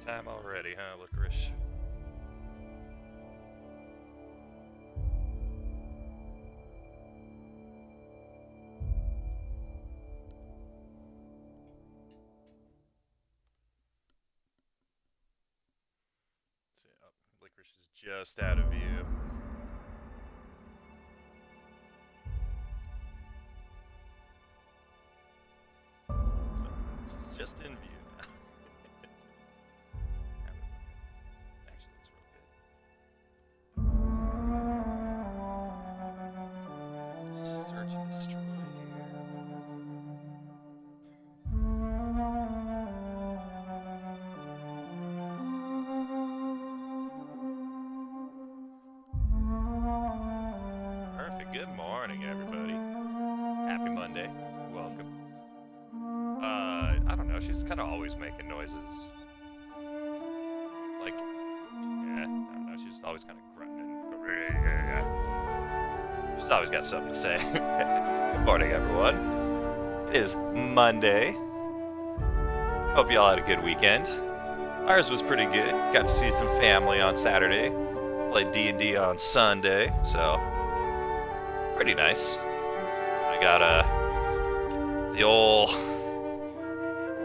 Time already, huh, Licorice? Licorice is just out of view. She's just in view now. Actually looks real good. Search and destroy Perfect. Good morning, everybody. Happy Monday. Welcome. I don't know. She's kind of always making noises. Like, yeah, I don't know. She's just always kind of grunting. She's always got something to say. Good morning, everyone. It is Monday. Hope y'all had a good weekend. Ours was pretty good. Got to see some family on Saturday. Played D&D on Sunday, so pretty nice. I got the old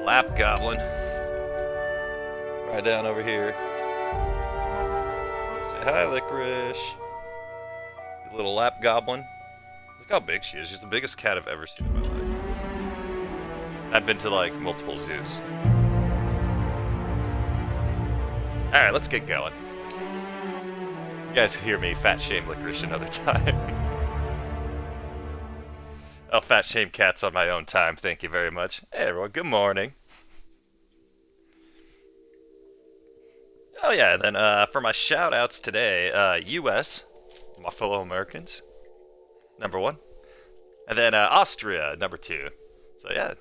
lap goblin right down over here. Say hi, Licorice. The little lap goblin. Look how big she is. She's the biggest cat I've ever seen in my life. I've been to like multiple zoos. Alright, let's get going. You guys hear me fat shame Licorice another time. I'll fat shame cats on my own time, thank you very much. Hey everyone, good morning. Oh yeah, and then for my shout outs today, US, my fellow Americans, #1. And then Austria, #2. So yeah,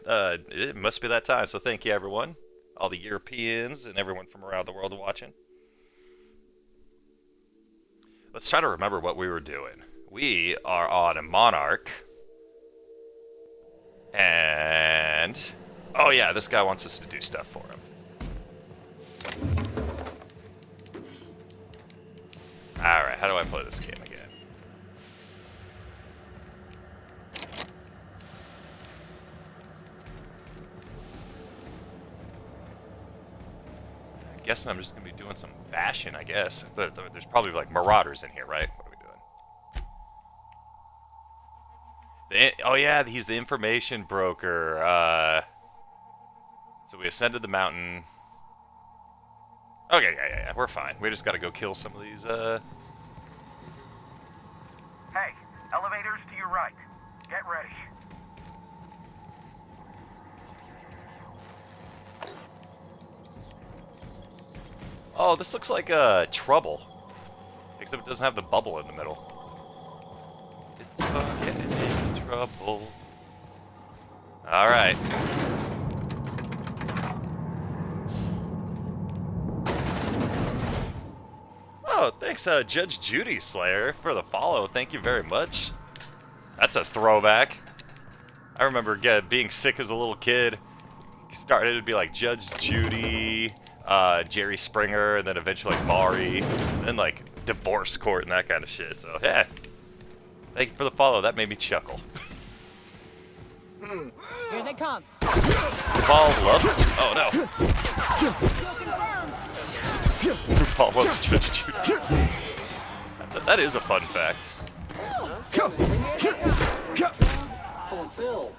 it must be that time, so thank you everyone. All the Europeans and everyone from around the world watching. Let's try to remember what we were doing. We are on a Monarch. And... oh yeah, this guy wants us to do stuff for him. Alright, how do I play this game again? I'm guessing I'm just going to be doing some bashing, I guess. But there's probably like marauders in here, right? What are we doing? Oh yeah, he's the information broker. So we ascended the mountain. Okay, yeah, we're fine. We just gotta go kill some of these, Hey, elevators to your right. Get ready. Oh, this looks like, Trouble. Except it doesn't have the bubble in the middle. It's getting in trouble. Alright. Oh, thanks, Judge Judy Slayer, for the follow. Thank you very much. That's a throwback. I remember being sick as a little kid. Started to be like Judge Judy, Jerry Springer, and then eventually like Maury, and then like divorce court and that kind of shit. So yeah, thank you for the follow. That made me chuckle. Here they come. Paul loves. Oh no. Paul loves Judge Judy. That is a fun fact. Fulfill.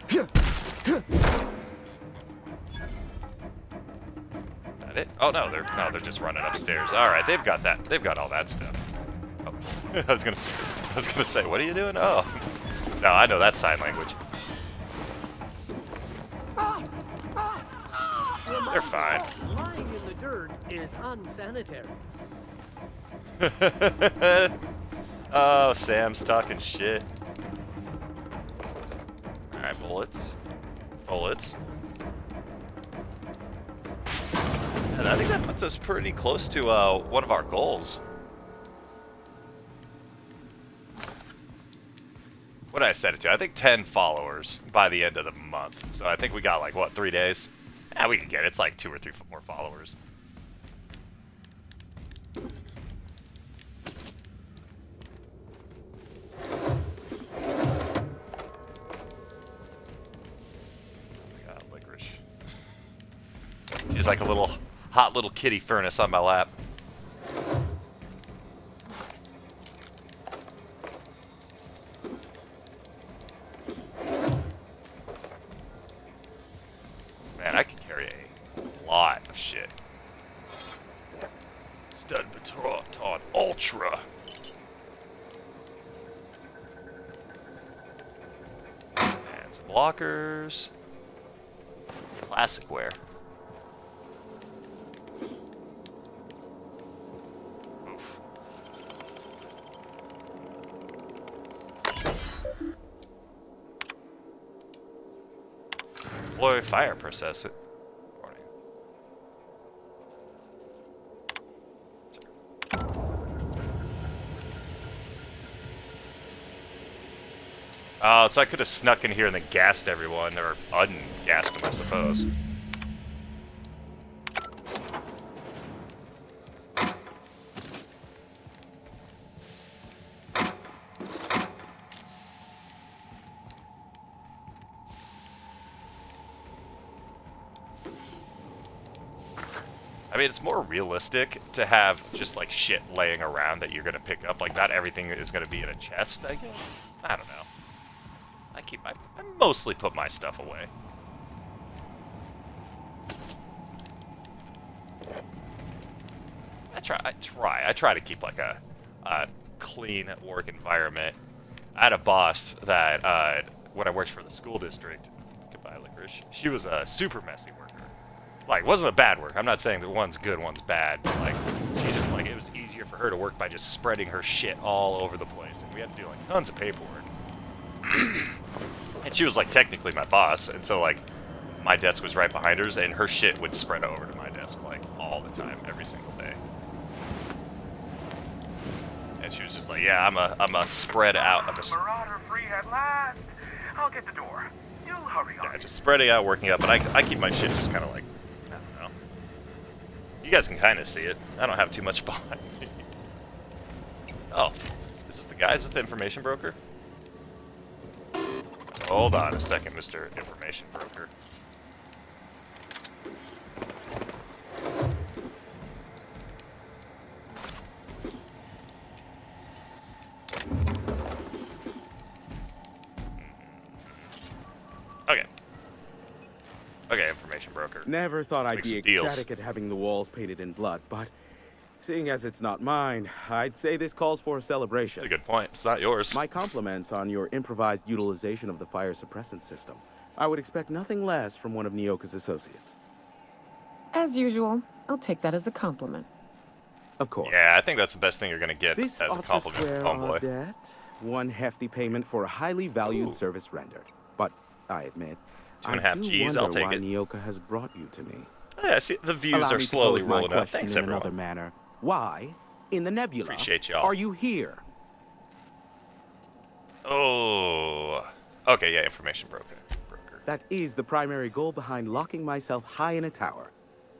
That it? Oh no, they're just running upstairs. All right, they've got that. They've got all that stuff. Oh. I was gonna say, what are you doing? Oh, no, I know that sign language. They're fine. Lying in the dirt is unsanitary. Oh, Sam's talking shit. Alright, bullets. Bullets. And I think that puts us pretty close to one of our goals. What did I set it to? I think 10 followers by the end of the month. So I think we got like, what, 3 days? Yeah, we can get it. It's like 2 or 3 more followers. like a little hot little kitty furnace on my lap. Man, I can carry a lot of shit. Stud Baton Ultra. And some lockers. Classic wear. Oof. Deploy fire processor. So I could have snuck in here and then gassed everyone, or ungassed them, I suppose. I mean, it's more realistic to have just, like, shit laying around that you're gonna pick up. Like, not everything is gonna be in a chest, I guess? I don't know. I mostly put my stuff away. I try to keep, like, a clean work environment. I had a boss that, when I worked for the school district, goodbye, Licorice, she was a super messy worker. Like, it wasn't a bad work. I'm not saying that one's good, one's bad, but, like, she just, like, it was easier for her to work by just spreading her shit all over the place, and we had to do, like, tons of paperwork. And she was, like, technically my boss, and so, like, my desk was right behind hers, and her shit would spread over to my desk, like, all the time, every single day. And she was just like, yeah, I'm a spread out, Marauder free at last. I'll get the door. You'll hurry up. Yeah, just spreading out, working up, and I keep my shit just kind of like, I don't know. You guys can kind of see it. I don't have too much behind me. Oh, is this the guys with the information broker? Hold on a second, Mr. Information Broker. Okay. Okay, Information Broker. Never thought I'd Make be some deals. ecstatic at having the walls painted in blood, but seeing as it's not mine, I'd say this calls for a celebration. That's a good point. It's not yours. My compliments on your improvised utilization of the fire suppressant system. I would expect nothing less from one of Nyokas' associates. As usual, I'll take that as a compliment. Of course. Yeah, I think that's the best thing you're gonna get This as a ought to compliment, square our homeboy. debt. One hefty payment for a highly valued Ooh. service rendered. But I admit, 2.5 I do Gs, wonder I'll take why it. Nyoka has brought you to me. Yeah, see, the views Allow are me to slowly pose my rolling up. question Thanks, in everyone. another manner. Why, in the nebula, Appreciate y'all. are you here? Oh. Okay, yeah, Information Broker. That is the primary goal behind locking myself high in a tower.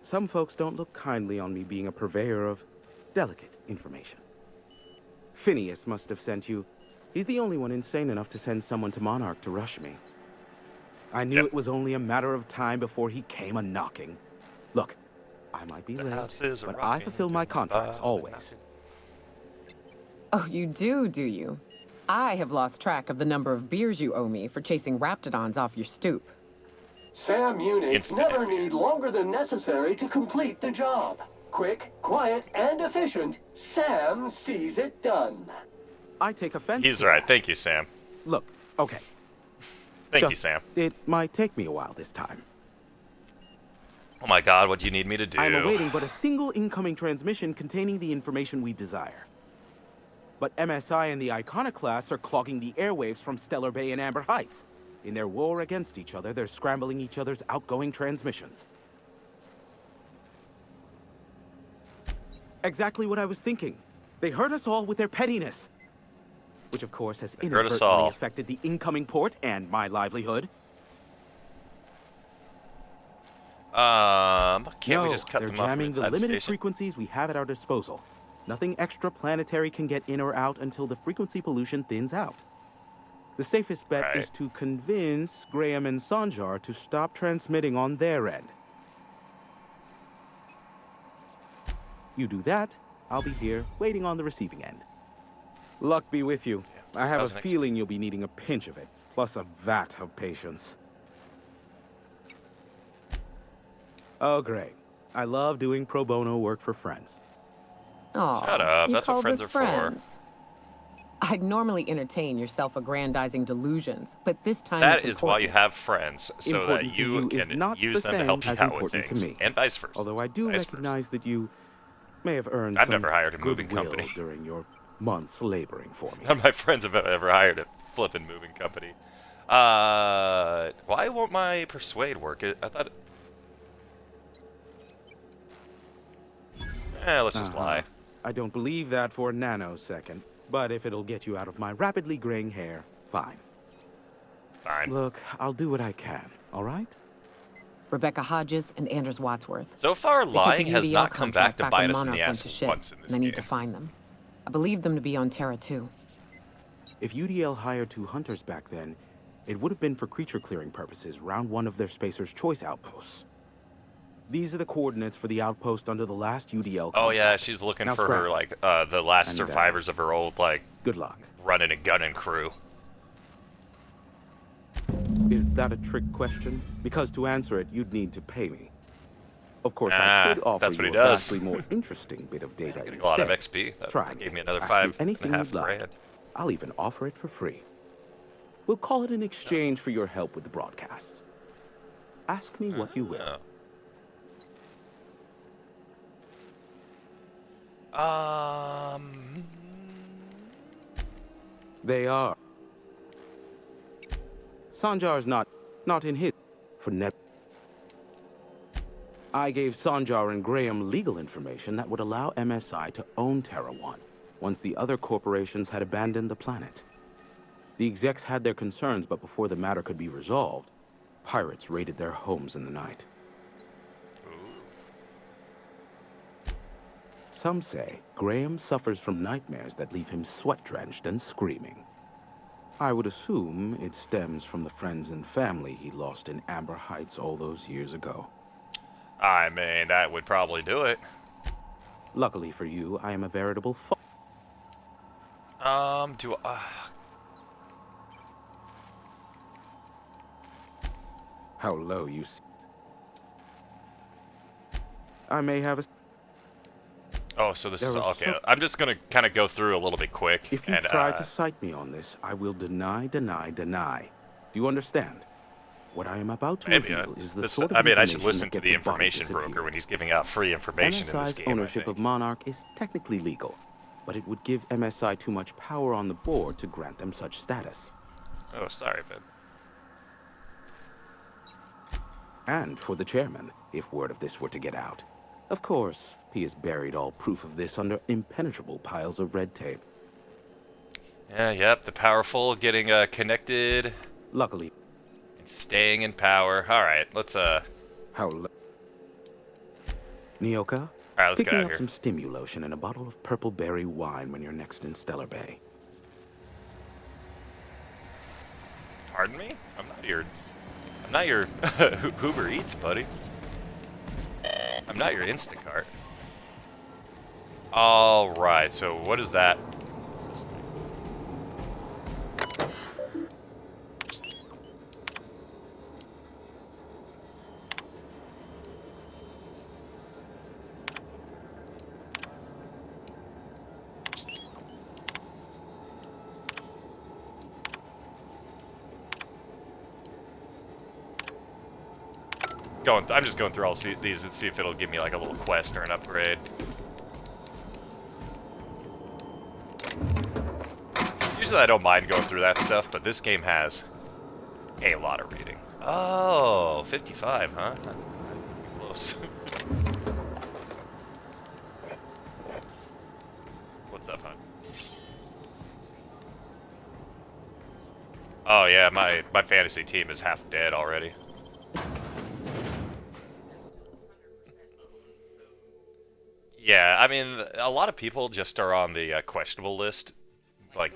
Some folks don't look kindly on me being a purveyor of delicate information. Phineas must have sent you. He's the only one insane enough to send someone to Monarch to rush me. I knew Yep. it was only a matter of time before he came a-knocking. Look, I might be The late, house is but I rocking, fulfill my contracts, always. Oh, you do you? I have lost track of the number of beers you owe me for chasing raptidons off your stoop. SAM units Infinite. never need longer than necessary to complete the job. Quick, quiet, and efficient, SAM sees it done. I take offense He's to right. that. Thank you, Sam. Look, okay. Thank you, Just- Sam. It might take me a while this time. Oh my god, what do you need me to do? I am awaiting but a single incoming transmission containing the information we desire. But MSI and the Iconoclasts are clogging the airwaves from Stellar Bay and Amber Heights. In their war against each other, they're scrambling each other's outgoing transmissions. Exactly what I was thinking. They hurt us all with their pettiness. Which, of course, has They hurt us inadvertently all. affected the incoming port and my livelihood. Can't we No, just cut they're them off from jamming the inside limited station? frequencies we have at our disposal. Nothing extraplanetary can get in or out until the frequency pollution thins out. The safest bet Right. is to convince Graham and Sanjar to stop transmitting on their end. You do that, I'll be here, waiting on the receiving end. Luck be with you. I have a was an feeling you'll be needing a pinch of it, plus a vat of patience. Oh, great. I love doing pro bono work for friends. Aw, Shut up, you that's what called friends us are for. friends. I'd normally entertain your self-aggrandizing delusions, but this time That it's is why you important. have friends, so Important that to you you is can not use the them to same help you as out with important to things, me. and vice versa. Although I do Vice recognize that you may have earned I've some never hired a moving goodwill company. during your months laboring for me. None of my friends have ever hired a flippin' moving company. Why won't my persuade work? I thought. Let's just lie. I don't believe that for a nanosecond, but if it'll get you out of my rapidly graying hair, fine. Fine. Look, I'll do what I can, all right? Rebecca Hodges and Anders Wadsworth. So far, They took a lying has UDL not come back contract to when bite us in Monarch the went ass to shit, once in this and I need game. to find them. I believe them to be on Terra 2. If UDL hired 2 hunters back then, it would have been for creature clearing purposes round one of their Spacer's Choice outposts. These are the coordinates for the outpost under the last UDL contract. Oh yeah, she's looking Now for her, scram. like, the last And, survivors of her old, like, Good luck. running and gunning crew. Is that a trick question? Because to answer it, you'd need to pay me. Of course, Ah, I could offer that's what you he a does. vastly more interesting bit of data Getting instead. a lot of XP. That Try gave me. me another Ask me 5 anything and a half you'd like. grand. I'll even offer it for free. We'll call it an exchange for your help with the broadcasts. Ask me what you will. They are. Sanjar's not in his for net. I gave Sanjar and Graham legal information that would allow MSI to own Terra 1 once the other corporations had abandoned the planet. The execs had their concerns, but before the matter could be resolved, pirates raided their homes in the night. Some say Graham suffers from nightmares that leave him sweat-drenched and screaming. I would assume it stems from the friends and family he lost in Amber Heights all those years ago. I mean, that would probably do it. Luckily for you, I am a veritable Do I... How low you see. I may have a... Oh, so this is... There are Okay, so- I'm just gonna kind of go through a little bit quick. If you and, try to cite me on this, I will deny. Do you understand? What I am about to Maybe, reveal is the this, sort of I mean, I information should listen that to gets the a body information broker disappeared. when he's giving out free information in this MSI's game, I ownership think. of Monarch is technically legal, but it would give MSI too much power on the board to grant them such status. Oh, sorry, Ben. And for the chairman, if word of this were to get out. Of course, he has buried all proof of this under impenetrable piles of red tape. Yeah, yep, the powerful getting connected Luckily, and staying in power. Alright, let's Nyoka, let's pick get me out up here. some Stimulotion and a bottle of purple berry wine when you're next in Stellar Bay. Pardon me? I'm not your Uber Eats, buddy. I'm not your Instacart. Alright, so what is that? What's this thing? I'm just going through all these and see if it'll give me like a little quest or an upgrade. Usually I don't mind going through that stuff, but this game has a lot of reading. Oh, 55, huh? Not close. What's up, hon? Oh yeah, my fantasy team is half dead already. Yeah, I mean, a lot of people just are on the questionable list. Like,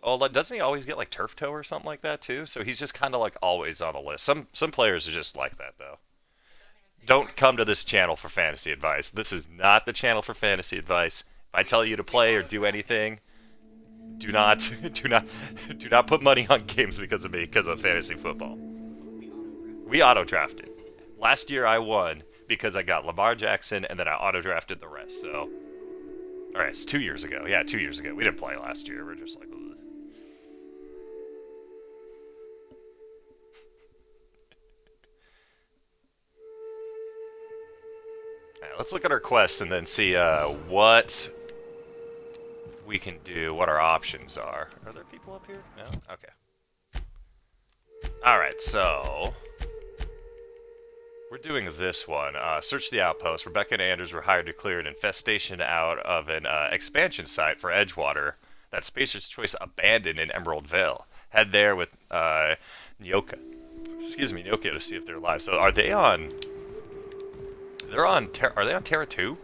oh, doesn't he always get like turf toe or something like that too? So he's just kind of like always on the list. Some players are just like that though. Don't come to this channel for fantasy advice. This is not the channel for fantasy advice. If I tell you to play or do anything, do not put money on games because of me, because of fantasy football. We auto-drafted. Last year I won because I got Lamar Jackson and then I auto-drafted the rest, so... Alright, it's 2 years ago. Yeah, 2 years ago. We didn't play last year. We're just like... Ugh. Alright, let's look at our quest and then see what we can do, what our options are. Are there people up here? No? Okay. Alright, so... We're doing this one. Search the outpost. Rebecca and Anders were hired to clear an infestation out of an expansion site for Edgewater that Spacer's Choice abandoned in Emerald Vale. Head there with Nyoka. Nyoka to see if they're alive. So are they on... Are they on Terra 2?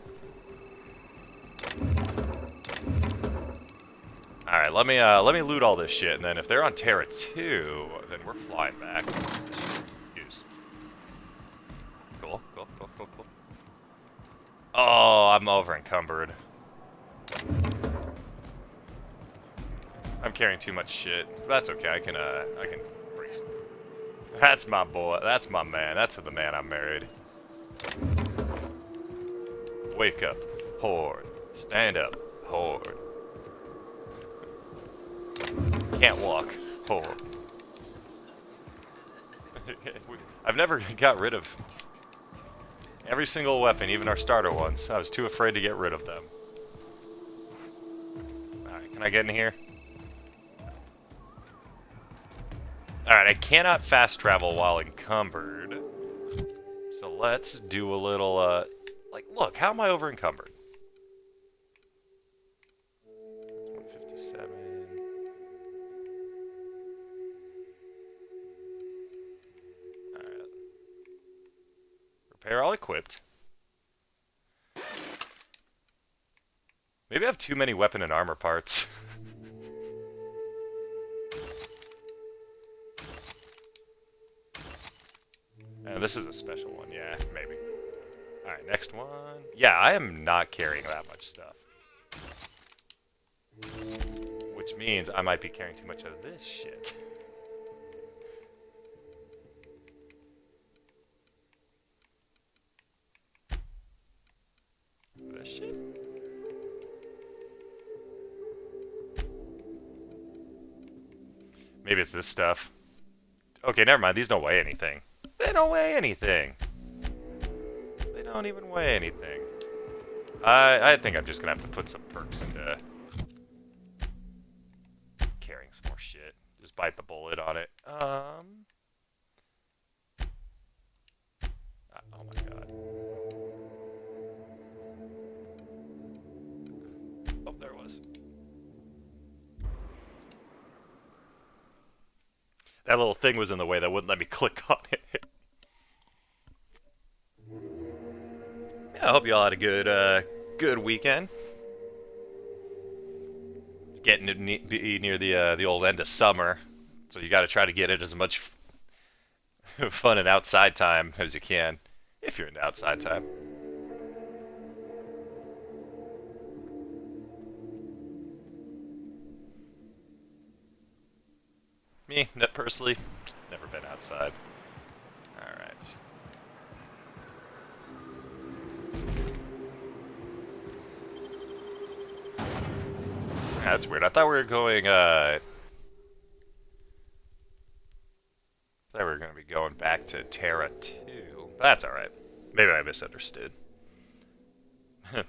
Alright, let me loot all this shit, and then if they're on Terra 2, then we're flying back. Cool. Oh, I'm over encumbered. I'm carrying too much shit. That's okay, I can breathe. That's my boy, that's my man, that's the man I married. Wake up, horde. Stand up, horde. Can't walk, horde. I've never got rid of every single weapon, even our starter ones. I was too afraid to get rid of them. Alright, can I get in here? Alright, I cannot fast travel while encumbered. So let's do a little, like, look, how am I over encumbered? 157. Repair all equipped. Maybe I have too many weapon and armor parts. And this is a special one, yeah, maybe. Alright, next one. Yeah, I am not carrying that much stuff. Which means I might be carrying too much of this shit. This shit? Maybe it's this stuff. Okay, never mind. These don't weigh anything. They don't weigh anything. They don't even weigh anything. I think I'm just gonna have to put some perks into carrying some more shit. Just bite the bullet on it. Oh my god. Oh, there it was. That little thing was in the way that wouldn't let me click on it. Yeah, I hope you all had a good weekend. It's getting to be near the old end of summer, so you got to try to get it as much fun and outside time as you can, if you're into outside time. Me, personally, never been outside. Alright. That's weird. I thought we were going, I thought we were going to be going back to Terra 2. But that's alright. Maybe I misunderstood.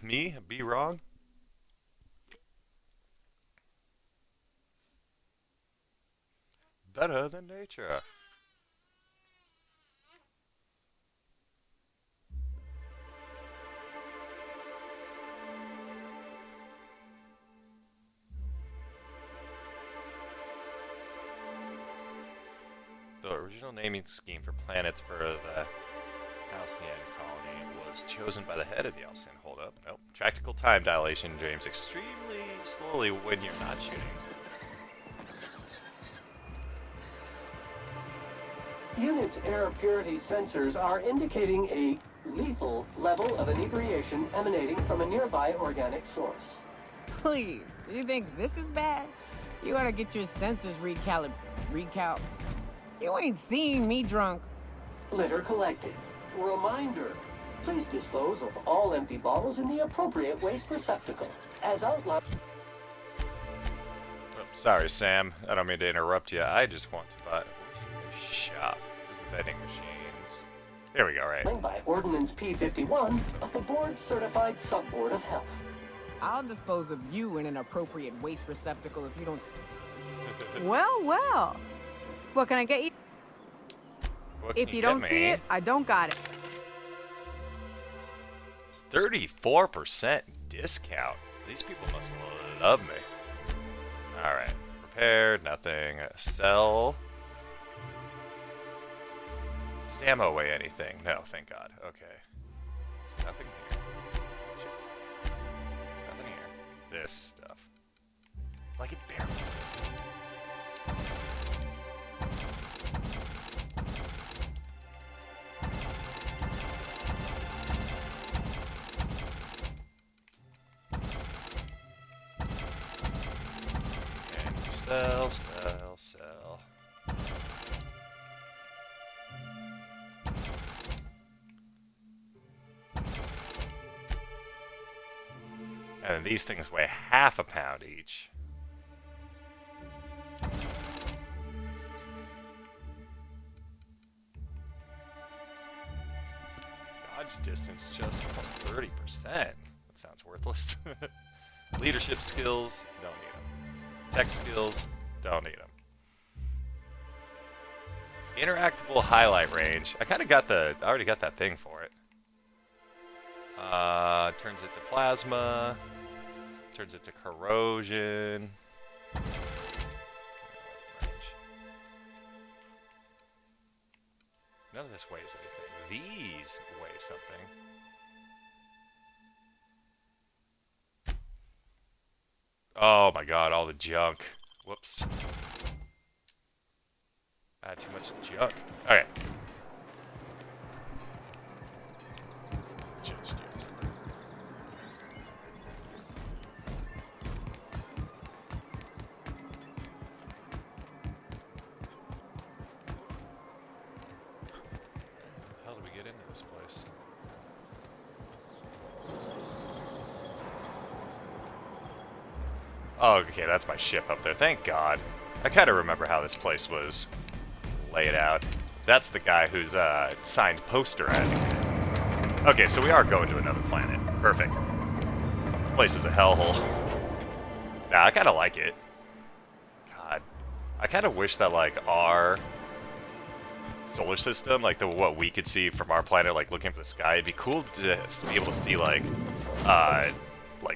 Me? Be wrong? Better than nature. The original naming scheme for planets for the Halcyon colony was chosen by the head of the Halcyon. Hold up. Nope. Practical time dilation drains extremely slowly when you're not shooting. Unit's air purity sensors are indicating a lethal level of inebriation emanating from a nearby organic source. Please, you think this is bad? You ought to get your sensors recal. You ain't seen me drunk. Litter collected. Reminder, please dispose of all empty bottles in the appropriate waste receptacle, as outlined. Oh, sorry, Sam. I don't mean to interrupt you. I just want to buy a shop. There's the vending machines. There we go, right. By Ordinance P51 of the Board-Certified Sub-Board of Health. I'll dispose of you in an appropriate waste receptacle if you don't. Well, well. What can I get you? What If can you get don't me? see it, I don't got it. 34% discount. These people must love me. Alright. Prepared, nothing. Sell. Does ammo weigh anything? No, thank God. Okay. So nothing here. Nothing here. This stuff. Like it barely. And sell, sell, sell. And these things weigh half a pound each. Dodge distance just plus 30%. That sounds worthless. Leadership skills, don't need them. Tech skills, don't need them. Interactable highlight range. I already got that thing for it. Turns it to plasma. Turns it to corrosion. None of this weighs anything. These weigh something. Oh my god, all the junk. Whoops. I had too much junk. Okay. Change gears. How did we get into this place? Oh, okay, that's my ship up there. Thank God. I kind of remember how this place was laid out. That's the guy who's signed poster at. Okay, so we are going to another planet. Perfect. This place is a hellhole. Nah, I kind of like it. God. I kind of wish that, like, our solar system, like what we could see from our planet, like looking up at the sky, it'd be cool to be able to see, like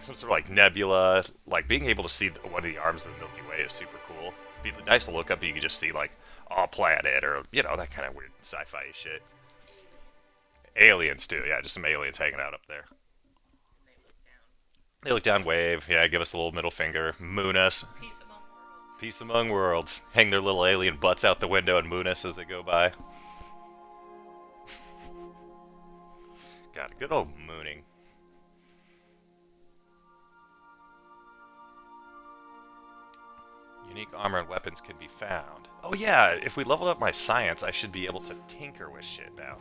some sort of, like, nebula. Like, being able to see one of the arms of the Milky Way is super cool. It'd be nice to look up and you could just see, like, a planet, or, you know, that kind of weird sci-fi shit. Aliens, too. Yeah, just some aliens hanging out up there. They look down, wave. Yeah, give us a little middle finger. Moon us. Peace among worlds. Peace among worlds. Hang their little alien butts out the window and moon us as they go by. God, good old mooning. Unique armor and weapons can be found. Oh yeah, if we leveled up my science, I should be able to tinker with shit now.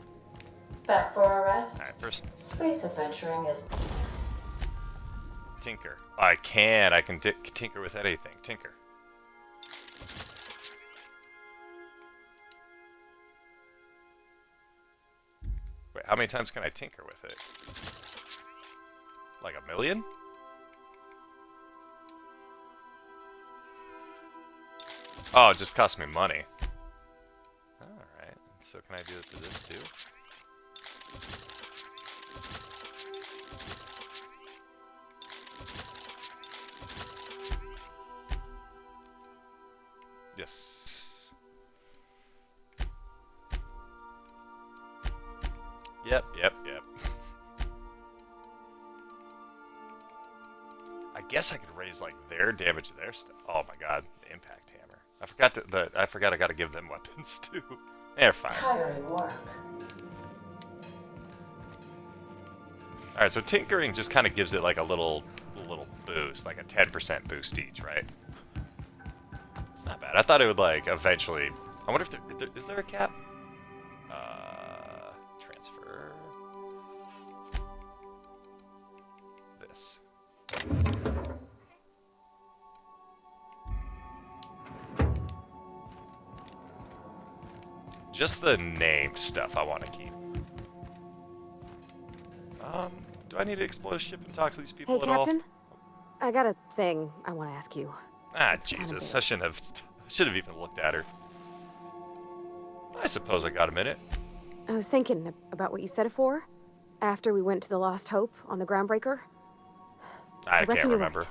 Back for a rest? Alright, first, Space adventuring is... tinker. I can tinker with anything. Tinker. Wait, how many times can I tinker with it? Like 1,000,000? Oh, it just cost me money. Alright, so can I do it to this too? Yes. Yep. I guess I could raise, like, their damage to their stuff. Oh my god, the impact hammer. I forgot I gotta give them weapons too. They're fine. Tiring work. Alright, so tinkering just kind of gives it like a little boost, like a 10% boost each, right? It's not bad. I thought it would like eventually... I wonder if is there a cap? Transfer... This. Just the name stuff I want to keep. Do I need to explore the ship and talk to these people Hey, at Captain. I got a thing I want to ask you. all? Ah, It's kinda Jesus. big. I should have even looked at her. I suppose I got a minute. I was thinking about what you said before, after we went to the Lost Hope on the Groundbreaker. I reckon can't you're remember. right.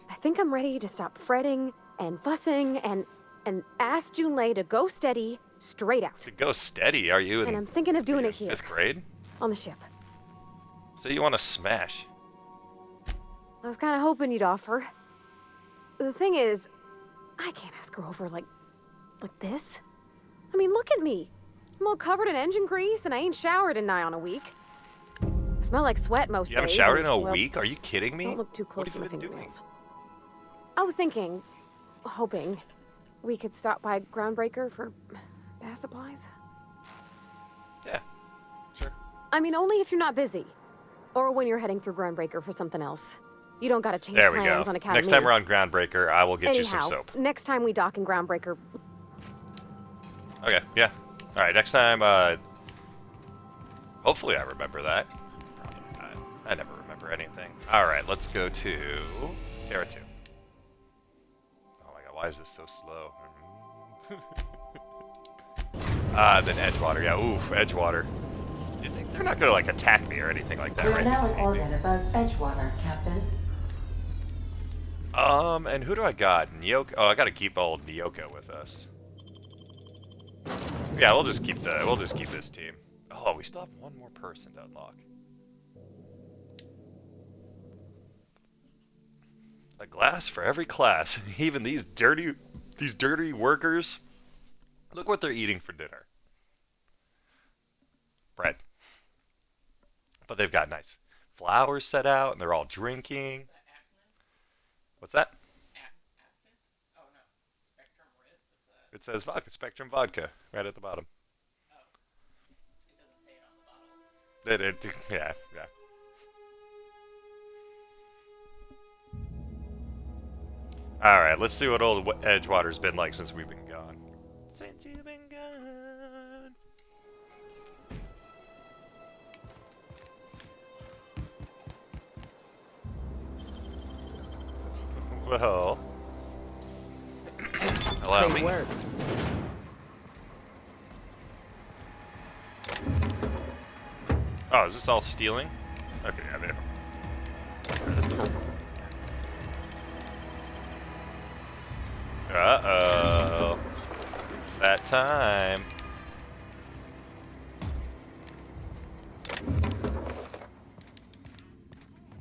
I think I'm ready to stop fretting and fussing and ask Junlei to go steady, straight out. To go steady, are you And I'm thinking of doing it here, 5th grade? on the ship. So you want to smash? I was kind of hoping you'd offer. The thing is, I can't ask her over like this. I mean, look at me. I'm all covered in engine grease, and I ain't showered in nigh on a week. I smell like sweat most days. You haven't showered in and, a well, week? Are you kidding me? Don't look too What close to have my you been doing? fingernails. I was thinking, hoping, we could stop by Groundbreaker for bath supplies. Yeah, sure. I mean, only if you're not busy. Or when you're heading through Groundbreaker for something else. You don't gotta change There we go. plans on Academy. Next time we're on Groundbreaker, I will get you some Anyhow, soap. next time we dock in Groundbreaker, Okay, yeah. Alright, next time, hopefully I remember that. Probably not. I never remember anything. Alright, let's go to Terra 2. Oh my god, why is this so slow? Then Edgewater, yeah, oof, Edgewater. They're not gonna, like, attack me or anything like that, We are right? now in orbit above Edgewater, Captain. And who do I got? Nyoka. Oh, I gotta keep old Nyoka with us. Yeah, we'll just keep this team. Oh, we still have one more person to unlock. A glass for every class. Even these dirty workers. Look what they're eating for dinner. Bread. But they've got nice flowers set out, and they're all drinking. What's that? It says vodka, Spectrum Vodka, right at the bottom. Yeah. Alright, let's see what old Edgewater's been like since we've been gone. Since you've been gone. Well... Allow Great me. work. Oh, is this all stealing? Okay, yeah, there. Uh-oh. That time.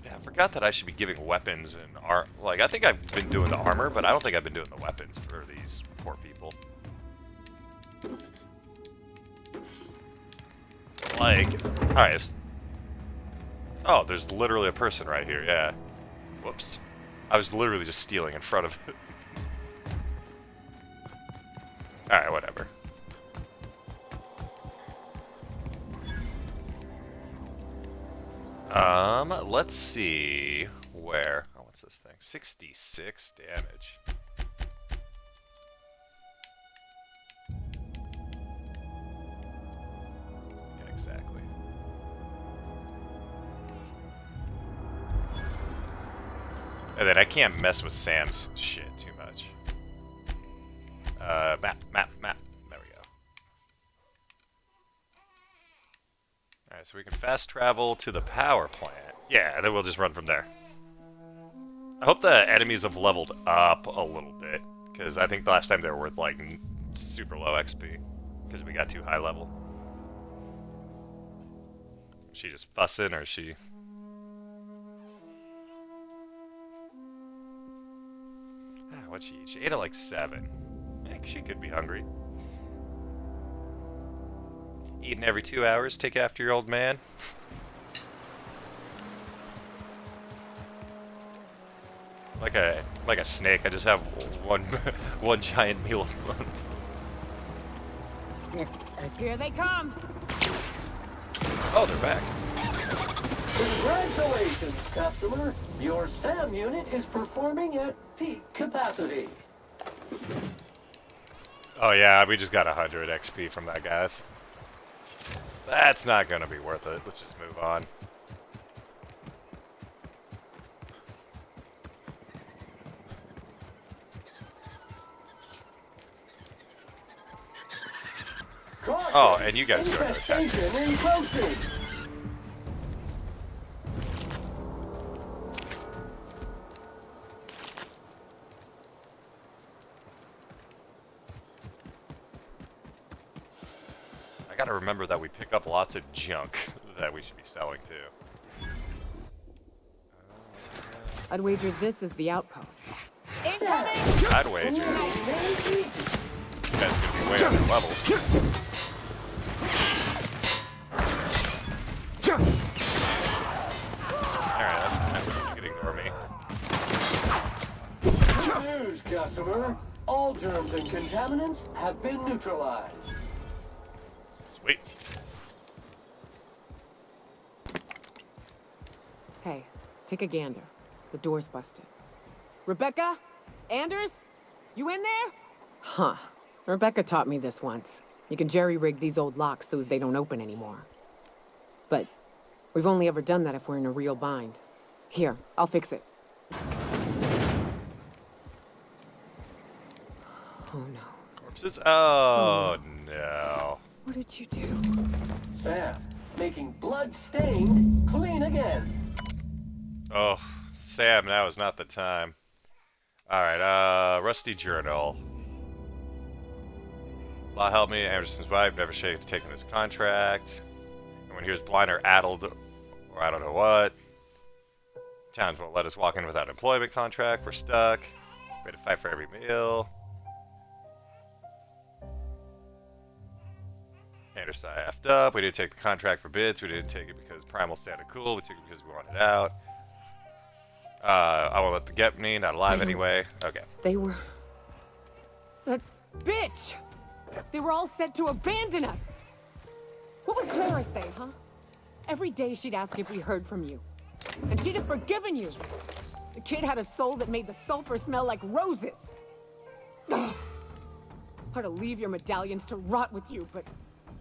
Yeah, I forgot that I should be giving weapons and like, I think I've been doing the armor, but I don't think I've been doing the weapons for these poor people. Like, alright. Oh, there's literally a person right here, yeah. Whoops. I was literally just stealing in front of it. Alright, whatever. Let's see where. Oh, what's this thing? 66 damage. Yeah, exactly. And then I can't mess with Sam's shit too much. Map. There we go. Alright, so we can fast travel to the power plant. Yeah, and then we'll just run from there. I hope the enemies have leveled up a little bit, because I think the last time they were worth, like, super low XP, because we got too high level. Is she just fussing, or is she... What'd she eat? She ate at like 7. I think she could be hungry. Eating every 2 hours, take after your old man. Like a snake, I just have one one giant meal. Here they come. Oh, they're back. Congratulations, customer. Your SAM unit is performing at peak capacity. Oh yeah, we just got 100 XP from that, guys. That's not gonna be worth it. Let's just move on. Caution! Oh, and you guys go to attack. Infestation encroaching. I gotta remember that we pick up lots of junk that we should be selling too. I'd wager this is the outpost. Incoming! I'd wager you guys could be way under level. Alright, that's fine. You can ignore me. Good news, customer. All germs and contaminants have been neutralized. Sweet. Hey, take a gander. The door's busted. Rebecca? Anders? You in there? Huh. Rebecca taught me this once. You can jerry-rig these old locks so as they don't open anymore. But we've only ever done that if we're in a real bind. Here, I'll fix it. Oh no. Corpses? Oh no. What did you do? Sam, making blood stained clean again. Oh, Sam, now is not the time. Alright, Rusty Journal. Law help me, Anderson's wife never should have taken this contract. And when he was blind or addled, or I don't know what. Towns won't let us walk in without an employment contract, we're stuck. We had to fight for every meal. Anderson effed up, we didn't take the contract for bids, we didn't take it because Primal sounded cool, we took it because we wanted out. I won't let the get me, not alive anyway. Okay. They were... That bitch! They were all set to abandon us! What would Clara say, huh? Every day she'd ask if we heard from you. And she'd have forgiven you. The kid had a soul that made the sulfur smell like roses. Ugh. I'd leave your medallions to rot with you, but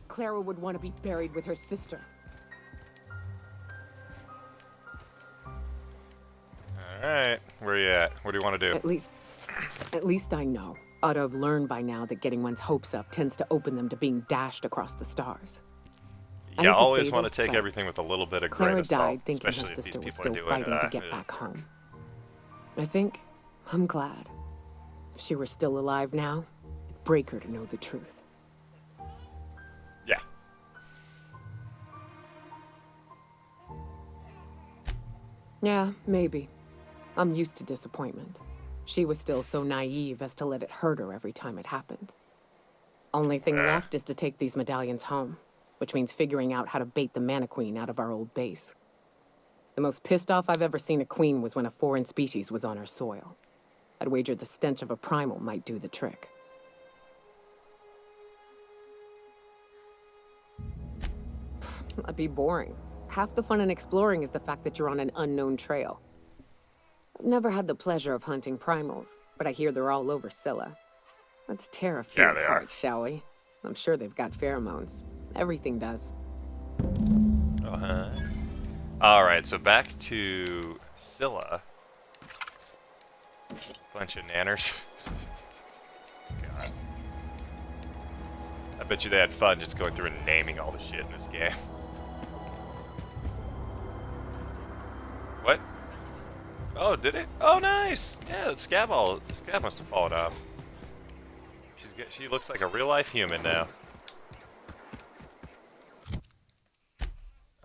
Clara would want to be buried with her sister. Alright, where you at? What do you want to do? At least I know. Ought to have learned by now that getting one's hopes up tends to open them to being dashed across the stars. You always want to take everything with a little bit of grain Clara of salt, died thinking her especially if these sister was people are still doing fighting to get back home. I think I'm glad. If she were still alive now, it'd break her to know the truth. Yeah. Yeah, maybe. I'm used to disappointment. She was still so naive as to let it hurt her every time it happened. Only thing left is to take these medallions home, which means figuring out how to bait the Mana Queen out of our old base. The most pissed off I've ever seen a queen was when a foreign species was on her soil. I'd wager the stench of a primal might do the trick. That'd be boring. Half the fun in exploring is the fact that you're on an unknown trail. I've never had the pleasure of hunting primals, but I hear they're all over Scylla. Let's tear a few apart, shall we? I'm sure they've got pheromones. Everything does. Alright, so back to Scylla. Bunch of nanners. God. I bet you they had fun just going through and naming all the shit in this game. What? Oh, did it? Oh, nice! Yeah, the scab must have fallen off. She looks like a real-life human now.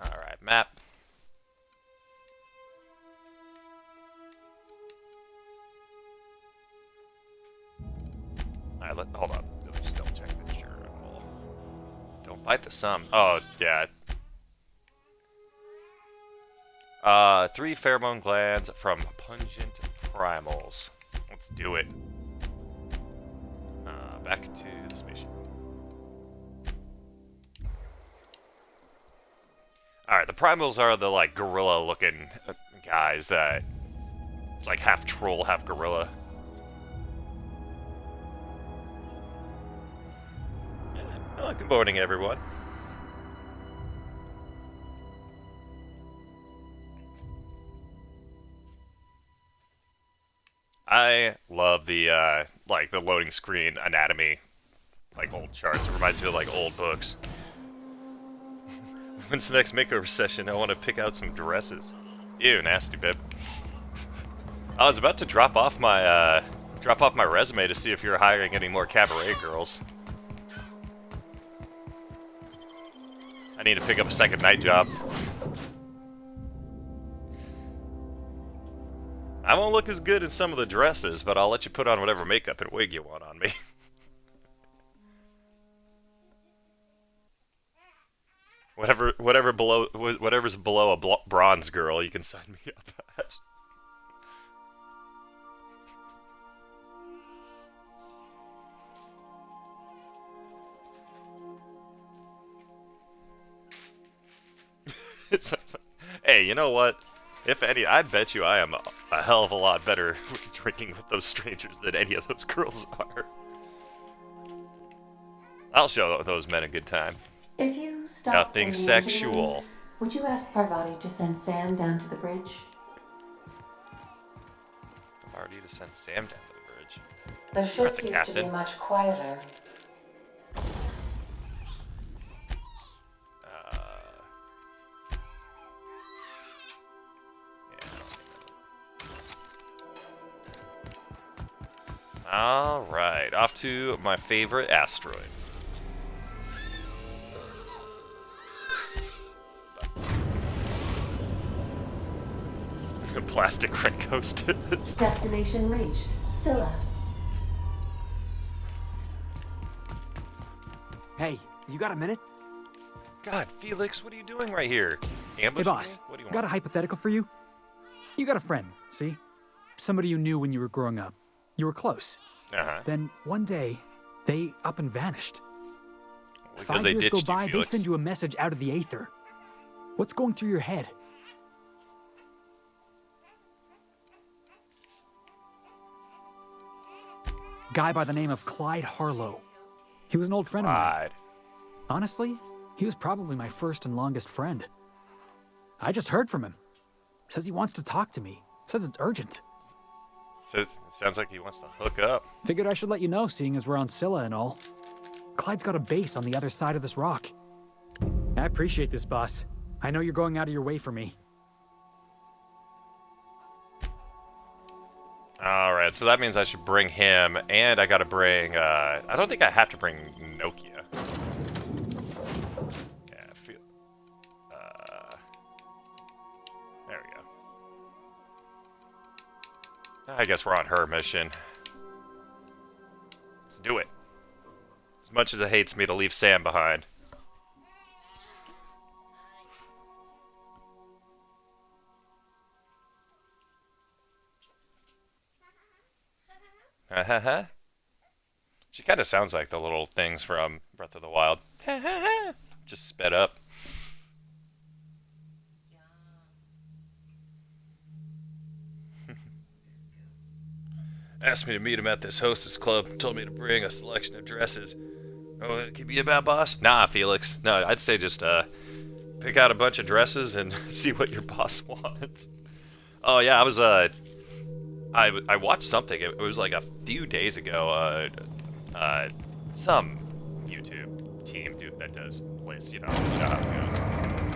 Alright, map. Alright, hold on. Let's just double check the journal. Don't Quite the sum. Oh, yeah. 3 pheromone glands from pungent primals. Let's do it. Back to the spaceship. Alright, the primals are the, like, gorilla-looking guys that... It's like half troll, half gorilla. Yeah. Good morning, everyone. I love the, like, the loading screen anatomy, like, old charts. It reminds me of, like, old books. When's the next makeover session? I want to pick out some dresses. Ew, nasty bib. I was about to drop off my resume to see if you're hiring any more cabaret girls. I need to pick up a second night job. I won't look as good in some of the dresses, but I'll let you put on whatever makeup and wig you want on me. Whatever's below a bronze girl, you can sign me up at. Hey, you know what? If any, I bet you I am a hell of a lot better drinking with those strangers than any of those girls are. I'll show those men a good time. If you stop Nothing in the sexual. engine room, would you ask Parvati to send Sam down to the bridge? Parvati to send Sam down to the bridge. The ship the used to captain. be much quieter. Alright, off to my favorite asteroid. Plastic red ghost. Destination reached. Scylla. Hey, you got a minute? God, Felix, what are you doing right here? Ambushing Hey, boss. me? What do you Got a want? hypothetical for you? You got a friend, see? Somebody you knew when you were growing up. You were close. Uh-huh. Then one day, they up and vanished. Because 5 they years ditched go you, by, they Felix. send you a message out of the aether. What's going through your head? Guy by the name of Clyde Harlow. He was an old friend of mine. Clyde. Honestly, he was probably my first and longest friend. I just heard from him. Says he wants to talk to me. Says it's urgent. So it sounds like he wants to hook up. Figured I should let you know, seeing as we're on Scylla and all. Clyde's got a base on the other side of this rock. I appreciate this, boss. I know you're going out of your way for me. Alright, so that means I should bring him, and I gotta bring, I don't think I have to bring Nokia. Yeah, I feel, there we go. I guess we're on her mission. Let's do it. As much as it hates me to leave Sam behind. She kind of sounds like the little things from Breath of the Wild. Just sped up. Asked me to meet him at this hostess club. Told me to bring a selection of dresses. Oh, it could be about boss? Nah, Felix. No, I'd say just pick out a bunch of dresses and see what your boss wants. Oh yeah, I was I watched something. It was like a few days ago. Some YouTube team that does lists. You know how it goes.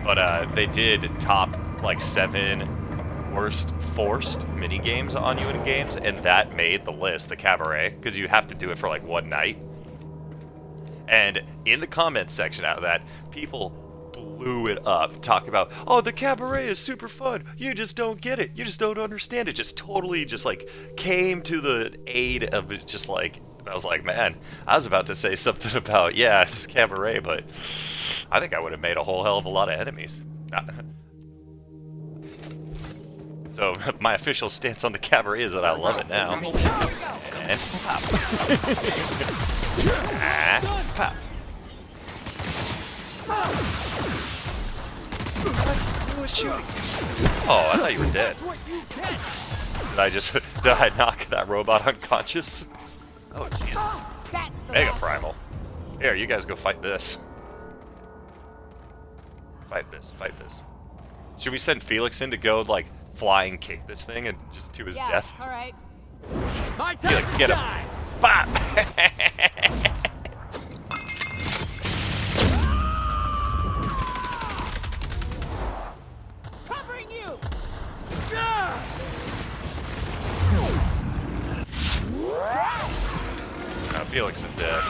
But they did top like 7 worst forced mini games on Unity games, and that made the list, the cabaret, because you have to do it for like one night. And in the comments section out of that, people blew it up, talking about, oh, the cabaret is super fun. You just don't get it. You just don't understand it. Just totally just like came to the aid of it. Just like, I was like, man, I was about to say something about, yeah, this cabaret, but I think I would have made a whole hell of a lot of enemies. So my official stance on the cabaret is that I love it now. And pop. Pop. Who was shooting? Oh, I thought you were dead. Did I knock that robot unconscious? Oh, Jesus. Mega Primal. Here, you guys go fight this. Fight this, fight this. Should we send Felix in to go, like, fly and kick this thing and just to his death? Alright. Felix, get him. Bop! Covering you! No, Felix is dead.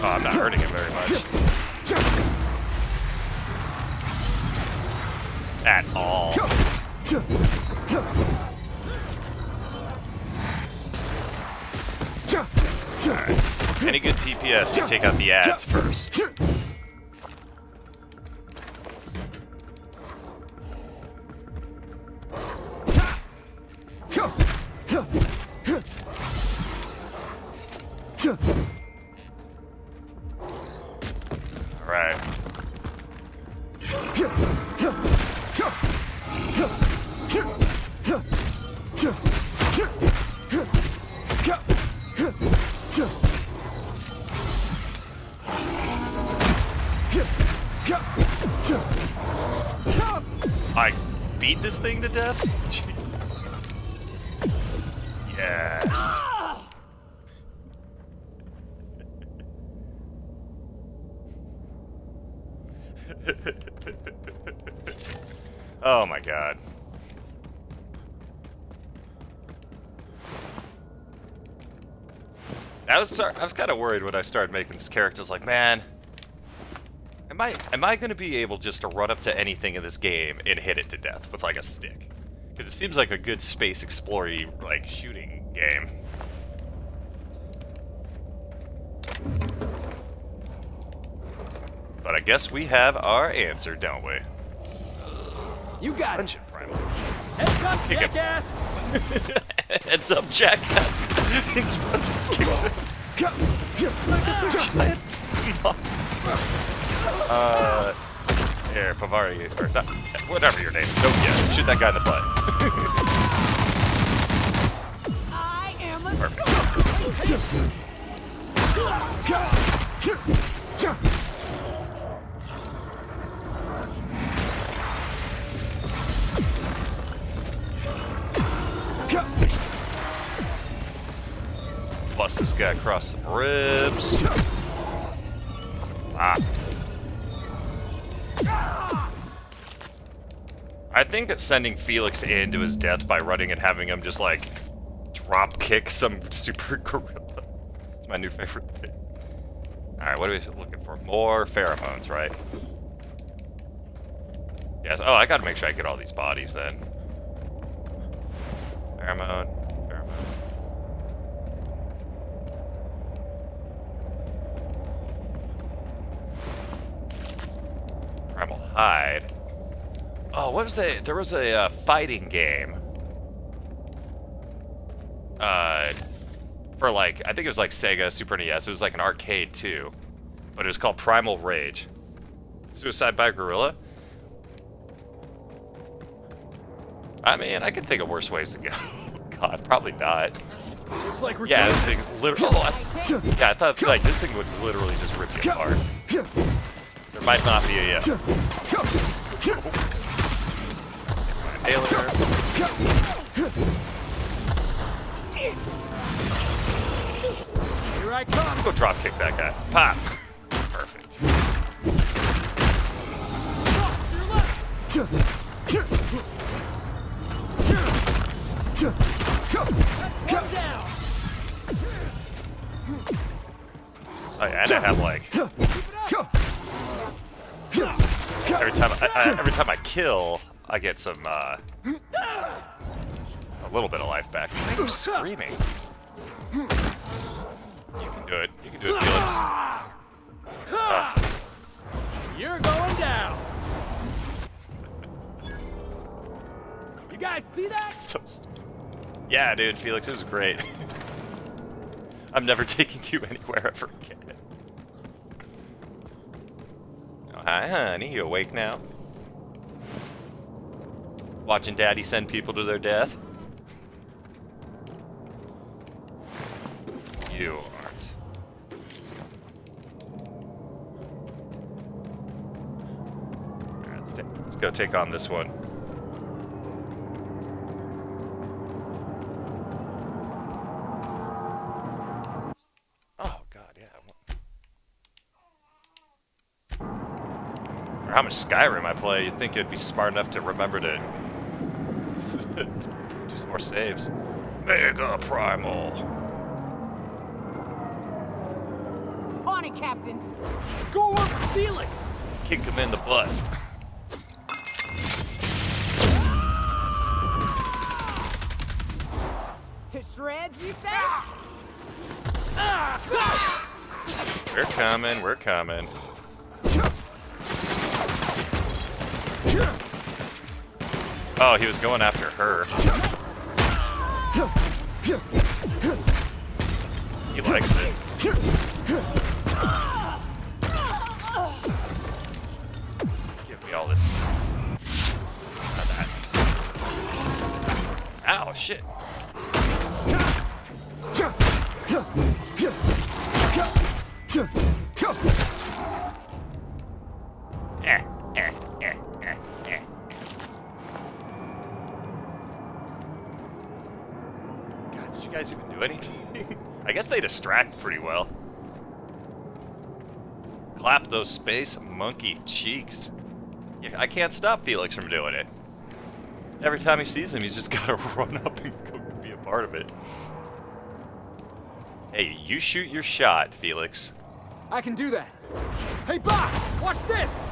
Oh, I'm not hurting him very much. At all. Alright. Any good TPS to take out the ads first. Alright. I beat this thing to death? Yes. Oh my god. I was kind of worried when I started making this character. I was like, man, am I going to be able just to run up to anything in this game and hit it to death with like a stick? Because it seems like a good space explory like shooting game. But I guess we have our answer, don't we? You got Punch it, Primal. Heads up, Kick him. jackass! Heads up, jackass! Kicks him. Giant moth. Here, Parvati, or not, whatever your name is. Don't get shoot that guy in the butt. I am a Perfect. Bust this guy across some ribs. Ah. I think that sending Felix into his death by running and having him just like drop kick some super gorilla. It's my new favorite thing. Alright, what are we looking for? More pheromones, right? Yes. Oh, I gotta make sure I get all these bodies then. Pheromone. Primal Hide. Oh, what was there was a fighting game. For like, I think it was like Sega, Super NES. It was like an arcade too. But it was called Primal Rage. Suicide by Gorilla? I mean, I can think of worse ways to go. God, probably not. Looks like we're Yeah, this thing literally. Oh, I thought like this thing would literally just rip you apart. There might not be a. Taylor. Here I come. Let's go drop kick that guy. Pop. Perfect. Oh, yeah, and I have like every time I kill, I get some a little bit of life back. I'm screaming. You can do it. You can do it, Felix. You're going down. You guys see that? Yeah, dude, Felix, it was great. I'm never taking you anywhere ever again. Oh, hi, honey. You awake now? Watching Daddy send people to their death? You aren't. Alright, let's go take on this one. How much Skyrim I play, you'd think it'd be smart enough to remember to do some more saves. Mega Primal. On it, Captain. Score one for Felix. Kick him in the butt. To shreds, you say? We're coming, we're coming. Oh, he was going after her. He likes it. Give me all this. Not that. Ow, shit. You guys even do anything? I guess they distract pretty well. Clap those space monkey cheeks. Yeah, I can't stop Felix from doing it. Every time he sees him, he's just gotta run up and go be a part of it. Hey, you shoot your shot, Felix. I can do that. Hey, boss, watch this.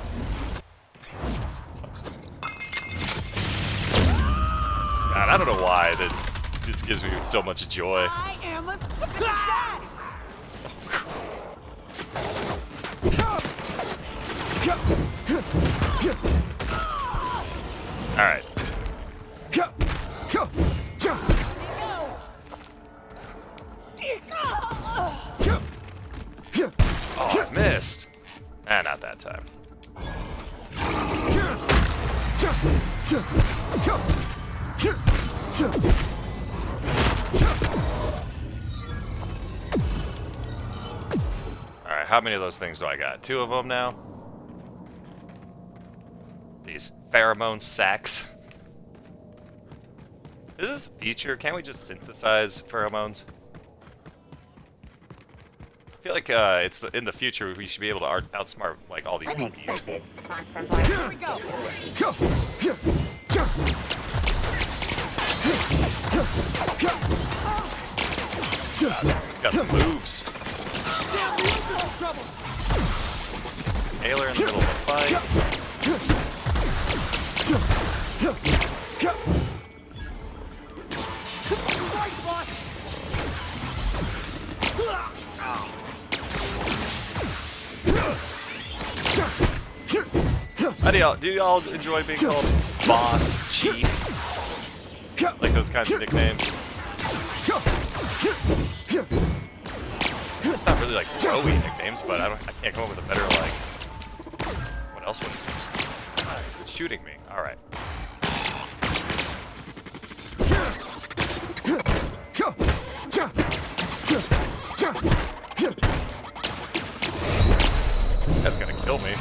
God, I don't know why that this gives me so much joy. I am a stupid dad. All right. Oh, I missed. Ah, not that time. Alright, how many of those things do I got? 2 of them now? These pheromone sacs. Is this a feature? Can't we just synthesize pheromones? I feel like it's in the future we should be able to outsmart like all these monkeys. Here we go. Got some moves. Taylor in the middle of a fight. Do y'all enjoy being called boss, chief? Like those kinds of nicknames? It's not really like glowy nicknames, but I can't come up with a better like. What else would? It's shooting me. All right. That's gonna kill me.